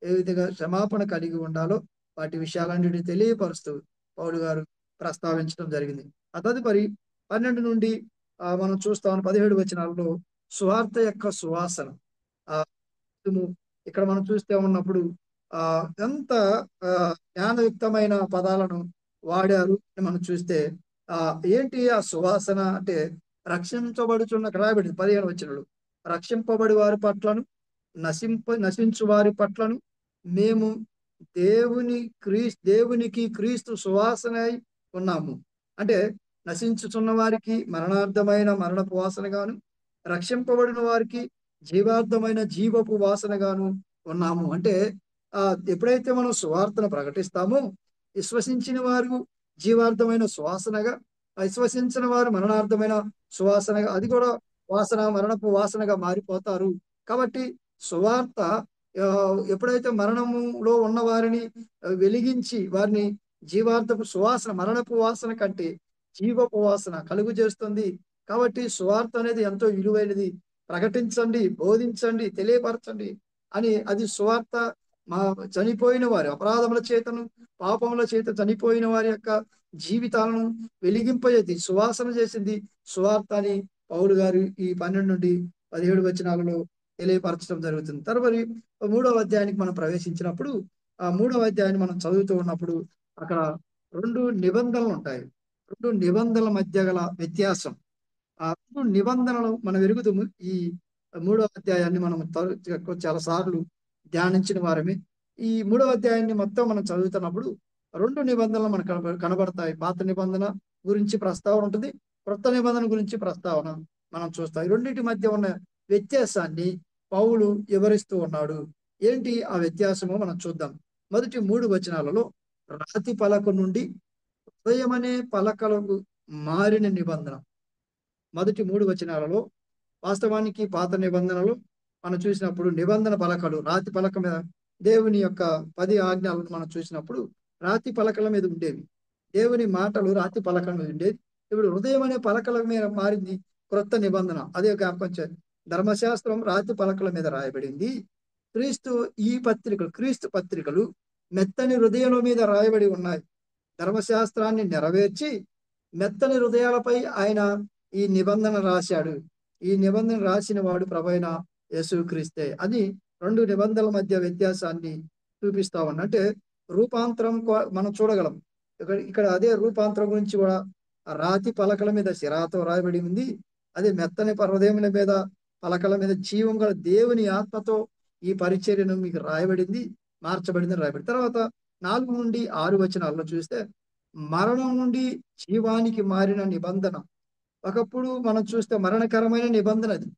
ఏ విధంగా క్షమాపణ కలిగి ఉండాలో వాటి విషయాలన్నిటిని తెలియపరుస్తూ పౌలు గారు ప్రస్తావించడం జరిగింది. తదుపరి 12 నుండి మనం చూస్తాం 17 వచనాల్లో సువార్త యొక్క సువాసన. ఇక్కడ మనం చూస్తే ఉన్నప్పుడు ఎంత జ్ఞానయుక్తమైన పదాలను వాడారు అని మనం చూస్తే ఏంటి ఆ సువాసన అంటే రక్షించబడుచున్న రాయబడింది 15 వచనంలో. రక్షింపబడి వారి పట్లను నశించు వారి పట్లను మేము దేవునికి క్రీస్తు సువాసనై ఉన్నాము. అంటే నశించుచున్న వారికి మరణార్థమైన మరణపు వాసనగాను, రక్షింపబడిన వారికి జీవార్థమైన జీవపు వాసనగాను ఉన్నాము. అంటే ఎప్పుడైతే మనం సువార్తను ప్రకటిస్తామో విశ్వసించిన వారు జీవార్థమైన సువాసనగా, విశ్వసించిన వారు మరణార్థమైన సువాసనగా, అది కూడా మరణపు వాసనగా మారిపోతారు. కాబట్టి సువార్త ఎప్పుడైతే మరణములో ఉన్న వారిని వెలిగించి వారిని జీవార్థపు సువాసన, మరణపు వాసన కంటే జీవపు వాసన కలుగు చేస్తుంది. కాబట్టి సువార్త అనేది ఎంతో విలువైనది. ప్రకటించండి, బోధించండి, తెలియపరచండి అని. అది సువార్త చనిపోయిన వారి అపరాధముల చేతను పాపముల చేత చనిపోయిన వారి యొక్క జీవితాలను వెలిగింపజేది, సువాసన చేసింది సువార్త అని పౌలు గారు ఈ 12-17 వచనాలలో తెలియపరచడం జరుగుతుంది. తరువాత 3వ అధ్యాయానికి మనం ప్రవేశించినప్పుడు ఆ 3వ అధ్యాయాన్ని మనం చదువుతూ ఉన్నప్పుడు అక్కడ 2 నిబంధనలు ఉంటాయి. 2 నిబంధనల మధ్య గల వ్యత్యాసం. ఆ 2 నిబంధనలు మనం ఎరుగుతాము. ఈ 3వ అధ్యాయాన్ని మనం చాలా సార్లు ధ్యానించిన వారమే. ఈ 3వ అధ్యాయాన్ని మొత్తం మనం చదువుతున్నప్పుడు 2 నిబంధనలు మనకు కనబడతాయి. పాత నిబంధన గురించి ప్రస్తావన ఉంటుంది. క్రొత్త నిబంధన గురించి ప్రస్తావన మనం చూస్తాం. ఈ రెండింటి మధ్య ఉన్న వ్యత్యాసాన్ని పౌలు వివరిస్తూ ఉన్నాడు. ఏంటి ఆ వ్యత్యాసమో మనం చూద్దాం. మొదటి 3 వచనాలలో రాతి పలక నుండి హృదయమనే పలకలకు మారిన నిబంధన. మొదటి 3 వచనాలలో వాస్తవానికి పాత నిబంధనలు మనం చూసినప్పుడు నిబంధన పలకలు రాతి పలక మీద దేవుని యొక్క 10 ఆజ్ఞలను మనం చూసినప్పుడు రాతి పలకల మీద ఉండేవి. దేవుని మాటలు రాతి పలకల మీద ఉండేది. ఇప్పుడు హృదయం అనే పలకల మీద మారింది క్రొత్త నిబంధన. అదే జ్ఞాపకం చేయాలి. ధర్మశాస్త్రం రాతి పలకల మీద రాయబడింది. క్రీస్తు ఈ పత్రికలు క్రీస్తు పత్రికలు మెత్తని హృదయాల మీద రాయబడి ఉన్నాయి. ధర్మశాస్త్రాన్ని నెరవేర్చి మెత్తని హృదయాలపై ఆయన ఈ నిబంధన రాశాడు. ఈ నిబంధన రాసిన వాడు ప్రభైన యేసుక్రీస్తే. అది 2 నిబంధనల మధ్య వ్యత్యాసాన్ని చూపిస్తా ఉన్నా. అంటే రూపాంతరం మనం చూడగలం. ఇక్కడ అదే రూపాంతరం గురించి కూడా రాతి పలకల మీద సిరాతో రాయబడి ఉంది. అదే మెత్తని హృదయముల మీద పలకల మీద జీవం గల దేవుని ఆత్మతో ఈ పరిచర్యను మీకు రాయబడింది, మార్చబడింది రాయబడింది. తర్వాత 4 నుండి 6 వచనాల్లో చూస్తే మరణం నుండి జీవానికి మారిన నిబంధన. ఒకప్పుడు మనం చూస్తే మరణకరమైన నిబంధన అది.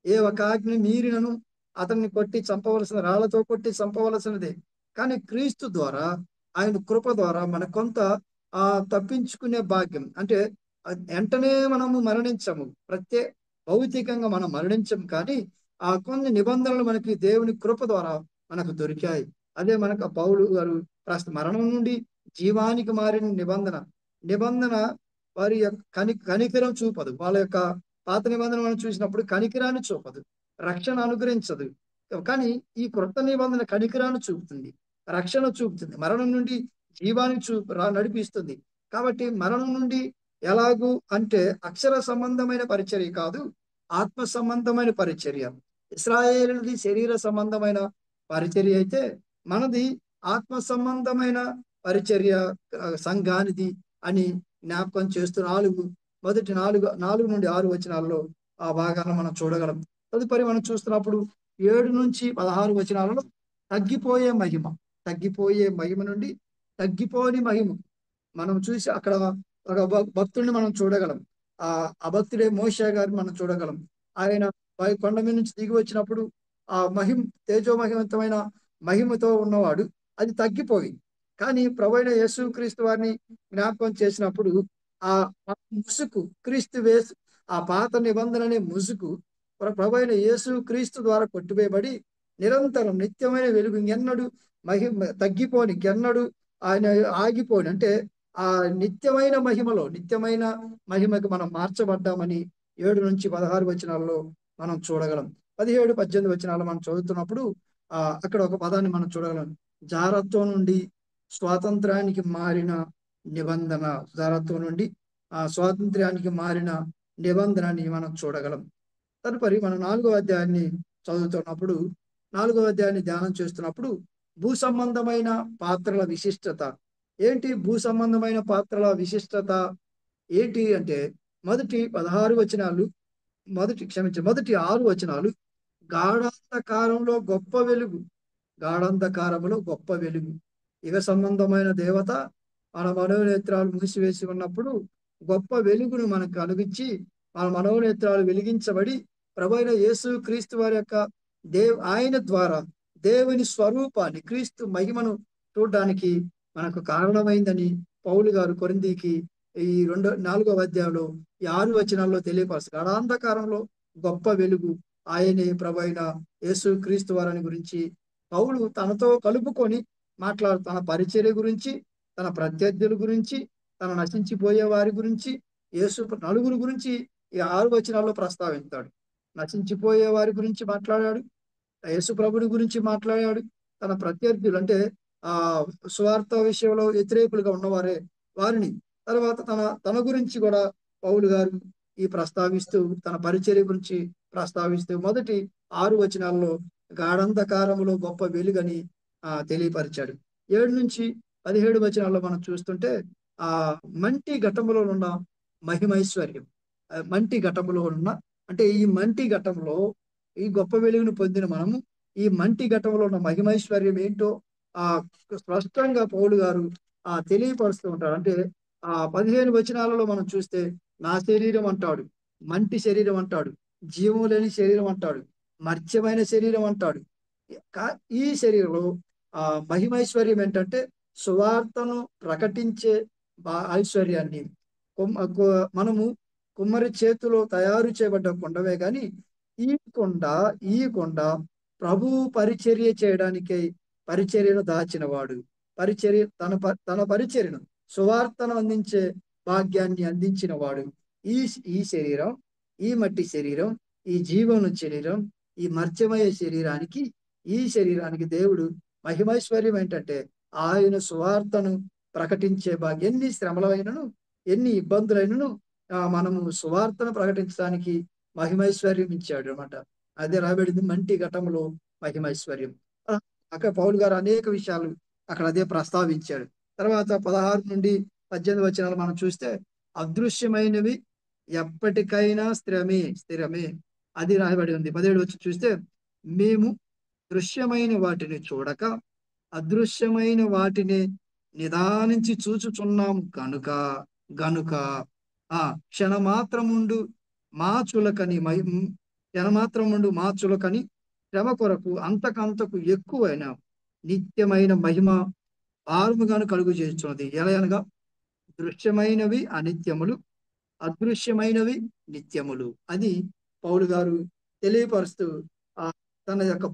ఏ ఒక ఆజ్ఞ మీరినను అతన్ని కొట్టి చంపవలసిన రాళ్లతో కొట్టి చంపవలసినదే. కానీ క్రీస్తు ద్వారా ఆయన కృప ద్వారా మనకు కొంత తప్పించుకునే భాగ్యం. అంటే వెంటనే మనము మరణించము, భౌతికంగా మనం మరణించము, కానీ ఆ కొన్ని నిబంధనలు మనకి దేవుని కృప ద్వారా మనకు దొరికాయి. అదే మనకు పౌలు గారు మరణం నుండి జీవానికి మారిన నిబంధన. నిబంధన వారి యొక్క కనికరం చూపదు. వాళ్ళ యొక్క పాత నిబంధన మనం చూసినప్పుడు కనికరాన్ని చూపదు, రక్షణ అనుగ్రహించదు. కానీ ఈ క్రొత్త నిబంధన కనికరాన్ని చూపుతుంది, రక్షణ చూపుతుంది, మరణం నుండి జీవానికి నడిపిస్తుంది. కాబట్టి మరణం నుండి ఎలాగూ అంటే అక్షర సంబంధమైన పరిచర్య కాదు, ఆత్మ సంబంధమైన పరిచర్య. ఇశ్రాయేలుది శరీర సంబంధమైన పరిచర్య అయితే మనది ఆత్మ సంబంధమైన పరిచర్య సంఘానిది అని జ్ఞాపకం చేస్తూ మొదటి 4 నుండి 6 వచనాల్లో ఆ భాగాలను మనం చూడగలం. తదుపరి మనం చూస్తున్నప్పుడు 7 నుంచి 16 వచనాలలో తగ్గిపోయే మహిమ నుండి తగ్గిపోని మహిమ మనం చూసి అక్కడ ఒక భక్తుడిని మనం చూడగలం. ఆ భక్తుడే మోషే గారిని మనం చూడగలం. ఆయన కొండ మీద నుంచి దిగి వచ్చినప్పుడు ఆ తేజోమహిమంతమైన మహిమతో ఉన్నవాడు, అది తగ్గిపోయి. కానీ ప్రభువైన యేసుక్రీస్తు వారిని జ్ఞాపకం చేసినప్పుడు ఆ ముసుగు క్రీస్తు వేసు ఆ పాత నిబంధన అనే ముసుగు ప్రభువైన యేసుక్రీస్తు ద్వారా కొట్టివేయబడి నిరంతరం నిత్యమైన వెలుగు ఇంకెన్నడు తగ్గిపోని ఇంకెన్నడు ఆయన ఆగిపోని, అంటే ఆ నిత్యమైన మహిమకు మనం మార్చబడ్డామని 7 నుంచి 16 వచనాల్లో మనం చూడగలం. 17, 18 వచనాలు మనం చదువుతున్నప్పుడు అక్కడ ఒక పదాన్ని మనం చూడగలం. జారత్వం నుండి స్వాతంత్రానికి మారిన నిబంధన. జారత్వం నుండి స్వాతంత్ర్యానికి మారిన నిబంధనని మనం చూడగలం. తదుపరి మనం 4వ అధ్యాయాన్ని చదువుతున్నప్పుడు 4వ అధ్యాయాన్ని ధ్యానం చేస్తున్నప్పుడు భూ సంబంధమైన పాత్రల విశిష్టత. ఏంటి భూ సంబంధమైన పాత్రల విశిష్టత ఏంటి అంటే మొదటి 6 వచనాలు గాఢాంధకారంలో గొప్ప వెలుగు. గాఢాంధకారంలో గొప్ప వెలుగు. యుగ సంబంధమైన దేవత మన మనోనేత్రాలు మూసివేసి ఉన్నప్పుడు గొప్ప వెలుగును మనకు కలిగించి మన మనోనేత్రాలు వెలిగించబడి ప్రభువైన యేసు క్రీస్తు వారి యొక్క ఆయన ద్వారా దేవుని స్వరూపాన్ని క్రీస్తు మహిమను చూడడానికి మనకు కారణమైందని పౌలు గారు కొరింథీకి ఈ 4వ అధ్యాయంలో ఈ 6 వచనాల్లో తెలియపరుస్తారు. గాఢాంధకారంలో గొప్ప వెలుగు ఆయనే ప్రభువైన యేసు క్రీస్తు వారిని గురించి పౌలు తనతో కలుపుకొని తన పరిచర్య గురించి, తన ప్రత్యర్థుల గురించి, తన నశించిపోయే వారి గురించి, నలుగురు గురించి ఈ 6 వచనాల్లో ప్రస్తావిస్తాడు. నశించిపోయే వారి గురించి మాట్లాడాడు, యేసు ప్రభుని గురించి మాట్లాడాడు, తన ప్రత్యర్థులు అంటే సువార్త విషయంలో వ్యతిరేకులుగా ఉన్నవారే వారిని, తర్వాత తన గురించి కూడా పౌలు గారు ఈ ప్రస్తావిస్తూ తన పరిచర్య గురించి ప్రస్తావిస్తూ మొదటి 6 వచనాల్లో గాఢాంధకారములో గొప్ప వెలుగని తెలియపరిచాడు. 7 నుంచి 17 వచనాల్లో మనం చూస్తుంటే మంటి ఘటములో ఉన్న మహిమైశ్వర్యం. మంటి ఘటములో ఉన్న అంటే ఈ మంటి ఘటంలో ఈ గొప్ప వెలుగును పొందిన మనము ఈ మంటి ఘటంలో ఉన్న మహిమైశ్వర్యం ఏంటో ఆ స్పష్టంగా పౌలు గారు తెలియపరుస్తూ ఉంటారు. అంటే 15 వచనాలలో మనం చూస్తే నా శరీరం అంటాడు, మంటి శరీరం అంటాడు, జీవం లేని శరీరం అంటాడు, మర్త్యమైన శరీరం అంటాడు. ఈ శరీరంలో మహిమైశ్వర్యం ఏంటంటే సువార్తను ప్రకటించే ఐశ్వర్యాన్ని మనము కుమ్మరి చేతిలో తయారు చేయబడ్డ కొండవే కానీ ఈ కొండ ఈ కొండ ప్రభు పరిచర్య చేయడానికై పరిచర్యను దాచినవాడు. పరిచర్య తన పరిచర్యను సువార్తను అందించే భాగ్యాన్ని అందించిన వాడు. ఈ ఈ శరీరం, ఈ మట్టి శరీరం, ఈ జీవన శరీరం, ఈ మర్త్యమయ శరీరానికి, ఈ శరీరానికి దేవుడు మహిమైశ్వర్యం ఏంటంటే ఆయన సువార్తను ప్రకటించే భాగ్యం. ఎన్ని శ్రమలైనను, ఎన్ని ఇబ్బందులైనను మనము సువార్తను ప్రకటించడానికి మహిమైశ్వర్యం ఇచ్చాడు అనమాట. అదే రాబడింది మంటి ఘటంలో మహిమైశ్వర్యం. అక్కడ పౌలు గారు అనేక విషయాలు అక్కడ అదే ప్రస్తావించాడు. తర్వాత 16 నుండి 18 వచనాలు మనం చూస్తే అదృశ్యమైనవి ఎప్పటికైనా స్థిరమే అది రాయబడి ఉంది. 17 వచ్చి చూస్తే మేము దృశ్యమైన వాటిని చూడక అదృశ్యమైన వాటిని నిదానించి చూచుచున్నాము గనుక ఆ క్షణమాత్రముండు మా చులకని క్షణమాత్రముండు మా చులకని శ్రమ కొరకు అంతకంతకు ఎక్కువైన నిత్యమైన మహిమ ఆరుముగాను కలుగు చేస్తున్నది. ఎలా అనగా దృశ్యమైనవి అనిత్యములు, అదృశ్యమైనవి నిత్యములు. అది పౌలు గారు తెలియపరుస్తూ తన యొక్క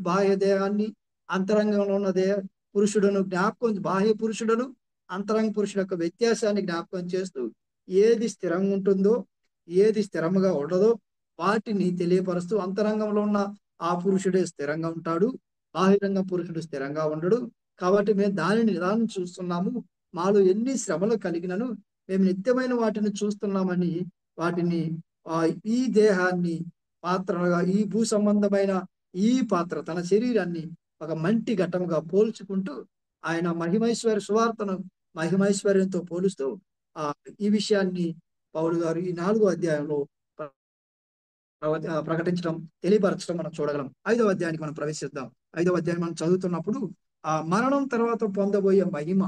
బాహ్య దేహాన్ని, అంతరంగంలో ఉన్న పురుషుడును జ్ఞాపకం, బాహ్య పురుషుడును అంతరంగ పురుషుడు యొక్క వ్యత్యాసాన్ని జ్ఞాపకం చేస్తూ ఏది స్థిరంగా ఉంటుందో, ఏది స్థిరముగా ఉండదో వాటిని తెలియపరుస్తూ అంతరంగంలో ఉన్న ఆ పురుషుడే స్థిరంగా ఉంటాడు, బాహిరంగ పురుషుడు స్థిరంగా ఉండడు. కాబట్టి మేము దానిని నిదానం చూస్తున్నాము. మాలో ఎన్ని శ్రమలు కలిగినను మేము నిత్యమైన వాటిని చూస్తున్నామని వాటిని ఈ దేహాన్ని పాత్రగా, ఈ భూ సంబంధమైన ఈ పాత్ర తన శరీరాన్ని ఒక మంటి ఘట్టముగా పోల్చుకుంటూ ఆయన సువార్తను మహిమైశ్వర్యంతో పోలుస్తూ ఈ విషయాన్ని పౌలు గారు ఈ 4వ అధ్యాయంలో ప్రకటించడం, తెలియపరచడం మనం చూడగలం. 5వ అధ్యాయానికి మనం ప్రవేశిద్దాం. 5వ అధ్యాయం మనం చదువుతున్నప్పుడు మరణం తర్వాత పొందబోయే మహిమ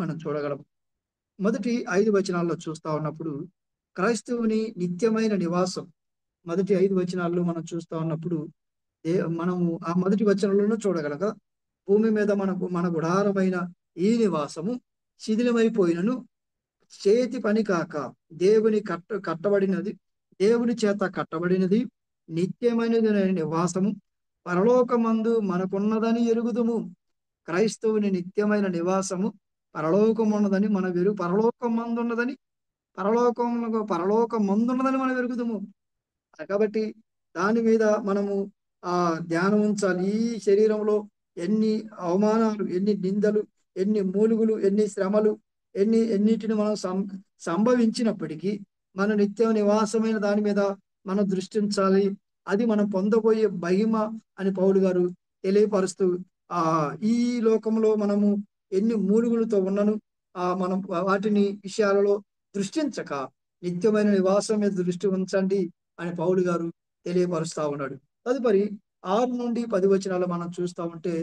మనం చూడగలం. మొదటి 5 వచనాల్లో చూస్తా ఉన్నప్పుడు క్రైస్తవుని నిత్యమైన నివాసం, మొదటి 5 వచనాల్లో మనం చూస్తా ఉన్నప్పుడు మనము ఆ మొదటి వచనంలోనూ చూడగలక భూమి మీద మన గుడారమైన ఈ నివాసము శిథిలమైపోయినను చేతి పని కాక దేవుని చేత కట్టబడినది నిత్యమైనది నివాసము పరలోకమందు మనకున్నదని ఎరుగుదుము. క్రైస్తవుని నిత్యమైన నివాసము పరలోకమున్నదని పరలోకమందున్నదని మనం ఎరుగుదుము. కాబట్టి దాని మీద మనము ధ్యానం ఉంచాలి. ఈ శరీరంలో ఎన్ని అవమానాలు, ఎన్ని నిందలు, ఎన్ని మూలుగులు, ఎన్ని శ్రమలు, ఎన్నిటిని మనం సంభవించినప్పటికీ మన నిత్య నివాసమైన దాని మీద మనం దృష్టించాలి. అది మనం పొందబోయే మహిమ అని పౌలు గారు తెలియపరుస్తూ ఈ లోకంలో మనము ఎన్ని మూలుగులతో ఉన్నను మనం వాటిని విషయాలలో దృష్టించక నిత్యమైన నివాసం మీద దృష్టి ఉంచండి అని పౌలు గారు తెలియపరుస్తా ఉన్నాడు. తదుపరి 6 నుండి 10 వచనాలు మనం చూస్తా ఉంటే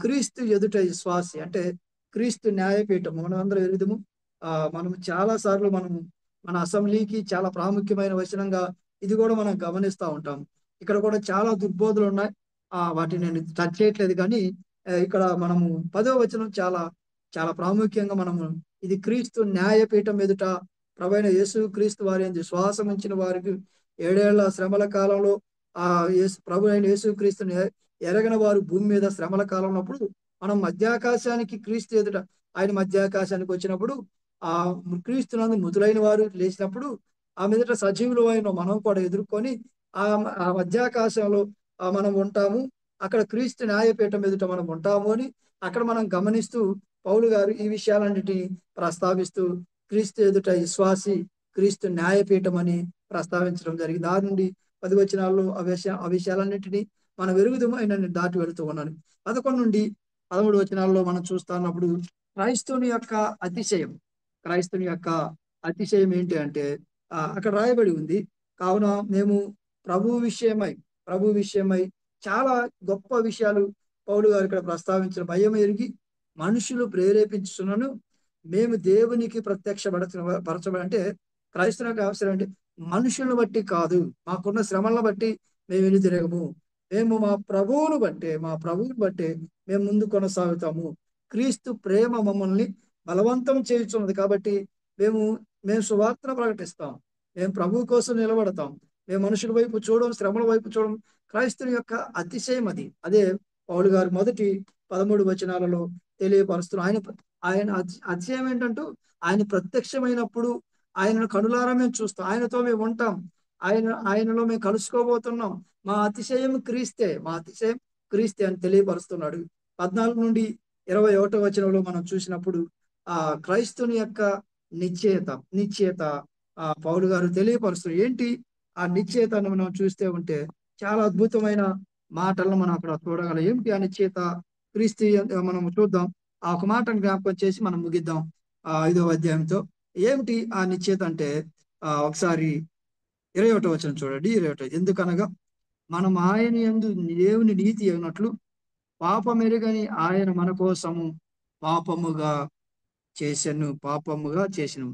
క్రీస్తు ఎదుట విశ్వాసి అంటే క్రీస్తు న్యాయపీఠం మనం అందరం ఎరుగుదము. మనం చాలా సార్లు మన అసెంబ్లీకి చాలా ప్రాముఖ్యమైన వచనంగా ఇది కూడా మనం గమనిస్తూ ఉంటాం. ఇక్కడ కూడా చాలా దుర్బోధలు ఉన్నాయి. వాటిని నేను టచ్ చేయట్లేదు కానీ ఇక్కడ మనము 10వ వచనం చాలా చాలా ప్రాముఖ్యంగా ఇది క్రీస్తు న్యాయపీఠం ఎదుట ప్రభువైన యేసు క్రీస్తు వారి విశ్వాసం ఉంచిన వారికి 7 ఏళ్ల శ్రమల కాలంలో ప్రభు అయిన యేసు క్రీస్తుని ఎరగని వారు భూమి మీద శ్రమల కాలంలో మనం మధ్యాకాశానికి క్రీస్తు ఎదుట ఆయన మధ్యాకాశానికి వచ్చినప్పుడు క్రీస్తునందు మృతులైన వారు లేచినప్పుడు మీదట సజీవులు అయిన మనం కూడా ఎదుర్కొని ఆ మధ్యాకాశంలో మనం ఉంటాము. అక్కడ క్రీస్తు న్యాయపీఠం ఎదుట మనం ఉంటాము అని అక్కడ మనం గమనిస్తూ పౌలు గారు ఈ విషయాలన్నిటిని ప్రస్తావిస్తూ క్రీస్తు ఎదుట విశ్వాసి క్రీస్తు న్యాయపీఠం అని ప్రస్తావించడం జరిగింది. 6 నుండి 10 వచనాల్లో ఆ విషయాలన్నింటినీ మనం ఎరుగుదము ఆయన దాటి వెళుతూ ఉన్నాను. 11 నుండి 13 వచనాల్లో మనం చూస్తున్నప్పుడు క్రైస్తవుని యొక్క అతిశయం ఏంటి అంటే అక్కడ రాయబడి ఉంది, కావున మేము ప్రభు విషయమై చాలా గొప్ప విషయాలు పౌలు గారు ఇక్కడ ప్రస్తావించిన భయం ఎరిగి మనుషులు ప్రేరేపించుచున్నను మేము దేవునికి పరచబడి అంటే క్రైస్తవులకు అవసరం అంటే మనుషులను బట్టి కాదు, మాకున్న శ్రమలను బట్టి మేము వెను తిరగము. మేము మా ప్రభువును బట్టే మేము ముందు కొనసాగుతాము. క్రీస్తు ప్రేమ మమ్మల్ని బలవంతం చేయుచున్నది కాబట్టి మేము మేము సువార్తను ప్రకటిస్తాం. మేము ప్రభు కోసం నిలబడతాం. మేము మనుషుల వైపు చూడడం, శ్రమల వైపు చూడడం క్రైస్తవుని యొక్క అతిశయం అది. అదే పౌలు గారు మొదటి 13 వచనాలలో తెలియపరుస్తున్నారు. ఆయన అతిశయం ఏంటంటూ ఆయన ప్రత్యక్షమైనప్పుడు ఆయనను కనులారా మేము చూస్తాం, ఆయనతో మేము ఉంటాం, ఆయనలో మేము కలుసుకోబోతున్నాం. మా అతిశయం క్రీస్తే అని తెలియపరుస్తున్నాడు. 14 నుండి 21 వచనంలో మనం చూసినప్పుడు ఆ క్రైస్తుని యొక్క నిశ్చయత పౌలు గారు తెలియపరుస్తారు. ఏంటి ఆ నిశ్చయతను మనం చూస్తే ఉంటే చాలా అద్భుతమైన మాటలను మనం అక్కడ చూడగలం. ఏమిటి ఆ నిశ్చయత? క్రీస్తు మనం చూద్దాం. ఆ ఒక మాటను జ్ఞాపకం చేసి మనం ముగిద్దాం 5వ అధ్యాయంతో. ఏమిటి ఆ నిశ్చయత అంటే ఒకసారి 21 వచనం చూడండి. 21 ఎందుకనగా మనం ఆయన యందు దేవుని నీతి అయినట్లు పాపమెరుగని ఆయన మన కోసము పాపముగా పాపముగా చేసెను.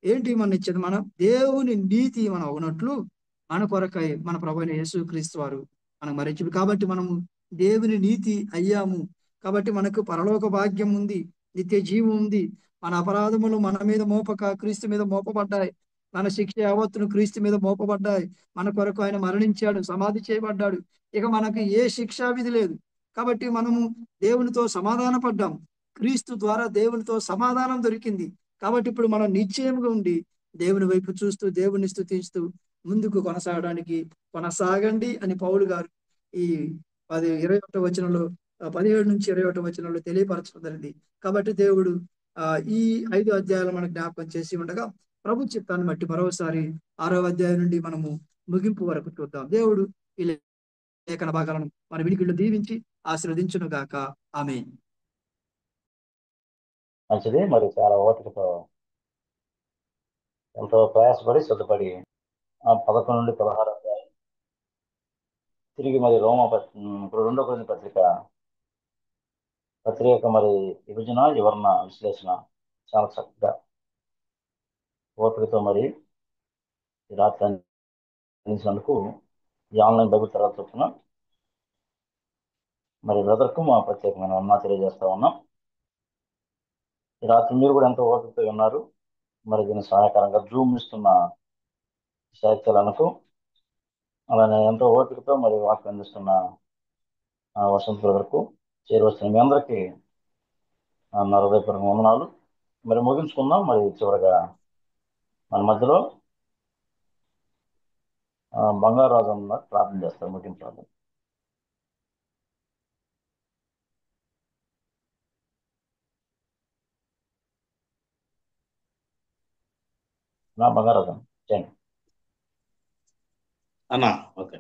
ఏంటి మన నిశ్చయత? మనం దేవుని నీతి మనం అవునట్లు మన కొరకై మన ప్రభువైన యేసుక్రీస్తు వారు మనకు మరించింది కాబట్టి మనము దేవుని నీతి అయ్యాము. కాబట్టి మనకు పరలోక భాగ్యం ఉంది, నిత్య జీవం ఉంది. మన అపరాధములు మన మీద మోపక క్రీస్తు మీద మోపబడ్డాయి. మన శిక్ష యావత్తును క్రీస్తు మీద మోపబడ్డాయి. మన కొరకు ఆయన మరణించాడు, సమాధి చేయబడ్డాడు. ఇక మనకు ఏ శిక్షా విధి లేదు. కాబట్టి మనము దేవునితో సమాధాన పడ్డాం. క్రీస్తు ద్వారా దేవునితో సమాధానం దొరికింది. కాబట్టి ఇప్పుడు మనం నిశ్చయంగా ఉండి దేవుని వైపు చూస్తూ దేవుని స్తుతిస్తూ ముందుకు కొనసాగండి అని పౌలు గారు ఈ 21 వచనంలో 17 నుంచి 21 వచనంలో తెలియపరచడం జరిగింది. కాబట్టి దేవుడు ఈ 5 అధ్యాయాలు మనకు జ్ఞాపకం చేసి ఉండగా ప్రభు చిత్తాన్ని బట్టి మరోసారి 6వ అధ్యాయం నుండి మనము ముగింపు వరకు చూద్దాం. దేవుడు ఈ లేఖన భాగాలను మన వినికిడిలో దీవించి ఆశీర్వదించును గాక. ఆమేన్. మంచిది. మరి చాలా ఓపికతో ఎంతో ప్రయాసపడి సిద్ధపడి 11 నుండి 16 అధ్యాయం తిరిగి మరి ఇప్పుడు 2వ కొరింథీ పత్రిక మరి విభజన వివరణ విశ్లేషణ చాలా చక్కగా ఓపికతో మరి ఈ రాత్రి అందించినందుకు ఈ ఆన్లైన్ బైబిల్ తర్వాత చొప్పున మరి బ్రదర్కు మా ప్రత్యేకమైన వందనాలు తెలియజేస్తా ఉన్నాం. ఈ రాత్రి మీరు కూడా ఎంతో ఓపికతో ఉన్నారు. మరి దీనికి సహాయకరంగా జూమ్ ఇస్తున్న సాహిత్యాలకు అలానే ఎంతో ఓపికతో మరి వాక్యం అందిస్తున్న వసంత్ బ్రదర్కు చేరువస్తున్న మీ అందరికీ నా హృదయపూర్వక వందనాలు. మరి ముగించుకుందాం. మరి చివరగా మన మధ్యలో బంగారాజు అన్న ప్రార్థన చేస్తారు. ముగింపు ప్రార్థన. నా బంగారాజు చేయండి అన్నా. ఓకే.